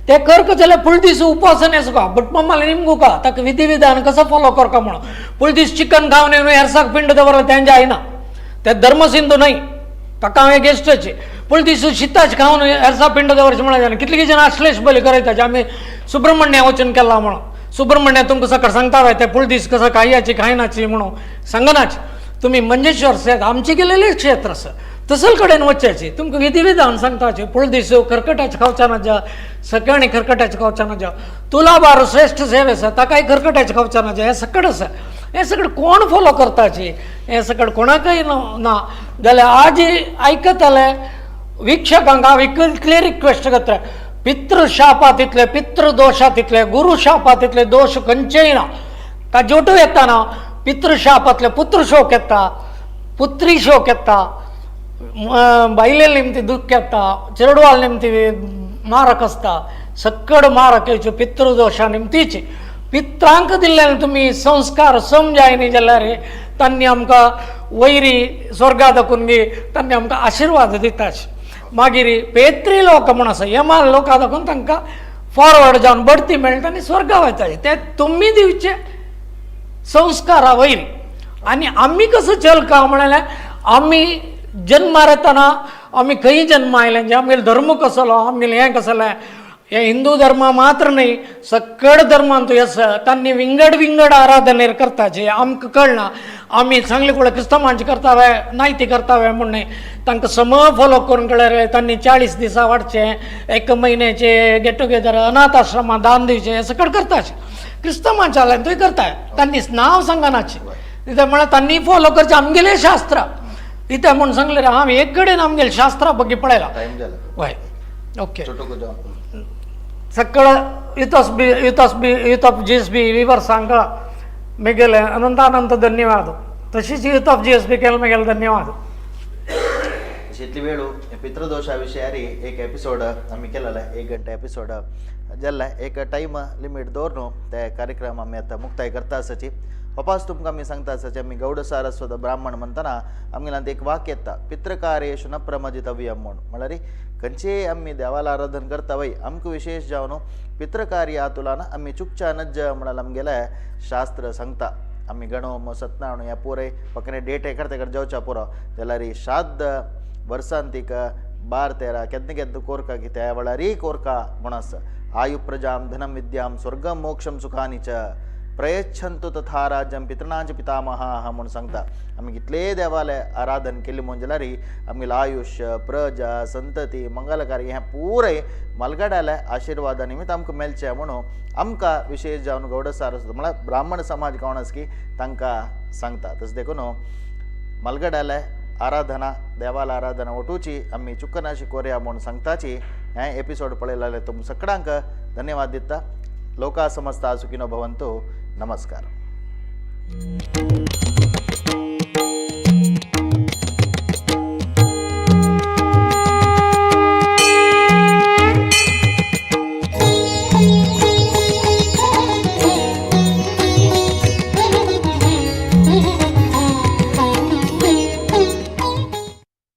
ते करक जाल्यार फुल दीस उपासन येसुका बट मम्माला निमगुका ताका विधी विधान कसो फॉलो करता म्हणून फुल दीस चिकन खावन येवन हेरसाक पिंड दवरला तें जायना ते धर्मसिंधू न्हय ताका हांवें गेस्टची फुल दीस शिताच खावन हेरसा पिंड दवरचें म्हणून जायना कितले जण आश्लेश बली करयता आमी सुब्रमण्या वचून केला म्हणून सुब्रमण्या तुमकां सकट सांगता ते फुल दीस कसं खायची खायनाची म्हणून सांगनाची तुम्ही मंजेश्वर सेत आमचे गेलेले क्षेत्र आसा तसल कडेन वचचें तुमकां विधी विधान सांगताचें फुल दीस खरकट्याचें खावचें ना जा सकाळीं खरकट्याचें खावचें ना जा तुलाभार श्रेष्ठ सेव आसा ताकाय खरकट्याचें खावचें ना जा हें सकट आसा हें सकट कोण फॉलो करताची हें सकट कोणाकय ना जाल्यार आज आयकताले वीक्षकांक हांव इतली रिक्वेस्ट करता पितृशापात इतले पितृदोशात इतले गुरुशापात इतले दोष खंयचेय ना ताजोटू येता ना पितृशापातले पुत्र शोक येता पुत्री शोक येता बायलेल निमती दुःख येता चेडवाल निमती मारक आसता सकड मारक येवच्यो पितृदोशा निमतीची पित्रांक दिल्ल्यान तुमी संस्कार समजायनी जाल्यार तांणी आमकां वैरी स्वर्गात दाखोवन बी तांणी आमकां आशिर्वाद दिताच मागीर पेत्री लोक म्हूण आसा यमाल लोकां दाखोवन तांकां फॉरवर्ड जावन बढती मेळटा आनी स्वर्गा वयताचे ते तुमी दिवचे संस्कारा वयर आणि आम्ही कसं चल का म्हणाल्या आम्ही जन्मार येताना आम्ही खंय जन्म आयले म्हणजे आमगेलो धर्म कसलो आमगेलें हें कसलें हे हिंदू धर्म मात्र नाही सकड धर्मांत येस तांणी विंगड विंगड आराधनेर करताचे आमकां कळना आमी सांगले कुळे क्रिस्तमांचे करतावे नाय ते करतावे म्हणणे तांकां सम फॉलो करून कळले तांणी 40 दिसा वाडचे 1 म्हयन्याचे गेट टुगेदर अनाथ आश्रमां दान दिवचे हे सकड करताचे क्रिस्तमांचे जाल्यार थंय करताय तांणी नांव सांगनाचे कित्याक म्हळ्यार तांणी फॉलो करचे आमगेले शास्त्र इथे म्हणून सांगले रे हांव एक कडेन आमगेले शास्त्रा बघी पळयला टाइम झाला हय ओके छोटो जाऊ सकळ यूथ ऑफ GSB विवर सांग मेगेले अनंत धन्यवाद तशीच यूथ ऑफ GSB केलं मेगेले धन्यवाद इतली वेळू पितृदोषा विषयारी एक एपिसोड आम्ही केलेला 1 घंटा एपिसोड जाल्ला एक टाइम लिमिट दवरून ते कार्यक्रम आम्ही आता मुक्ताय करता आसाची वापस तुमकां आमी सांगता आसाचे आमी गौड सारस्वत ब्राह्मण म्हणटना आमगेल्यान एक वाक्य येता पितृकार्येषु न प्रमजितव्यम म्हळ्यार खंयचेय आमी देवाला आराधन करता वय आमकां विशेष जावन पितृकार्य तुलाना आमी चुकच्या नज म्हणाल आमगेले शास्त्र सांगता आमी गणोम सत्यनारायण ह्या पुरे फकने डेट हे करता जेवच्या पुरो जाल्यार श्राद्ध वर्सांतीक 12-13 केन्ना कोरका कितें ह्या वेळार कोरका म्हण आसा आयु प्रजाम धनम विद्याम स्वर्गम मोक्षम सुखानी च प्रयच्छंतु तथा राज्यम पितृणांच पितामहा म्हणून सांगता आमी कितले देवाले आराधन केली म्हणजे जाल्यार आमगेलें आयुष्य प्रजा संतती मंगलकार्य हें पुरे मलगड्याले आशिर्वादा निमित्त आमकां मेळचें म्हणून आमकां विशेष जावन गौड सारस्वत म्हळ्यार ब्राह्मण समाज कोण आसा की तांकां सांगता तशें देखून मलगड्याले आराधना देवाला आराधना वटूची आमी चुकनाशी कोरया म्हणून सांगताची हें एपिसोड पळयलेले तुम सगळ्यांक धन्यवाद दिता लोका समस्ता सुखिनो भवन्तु नमस्कार.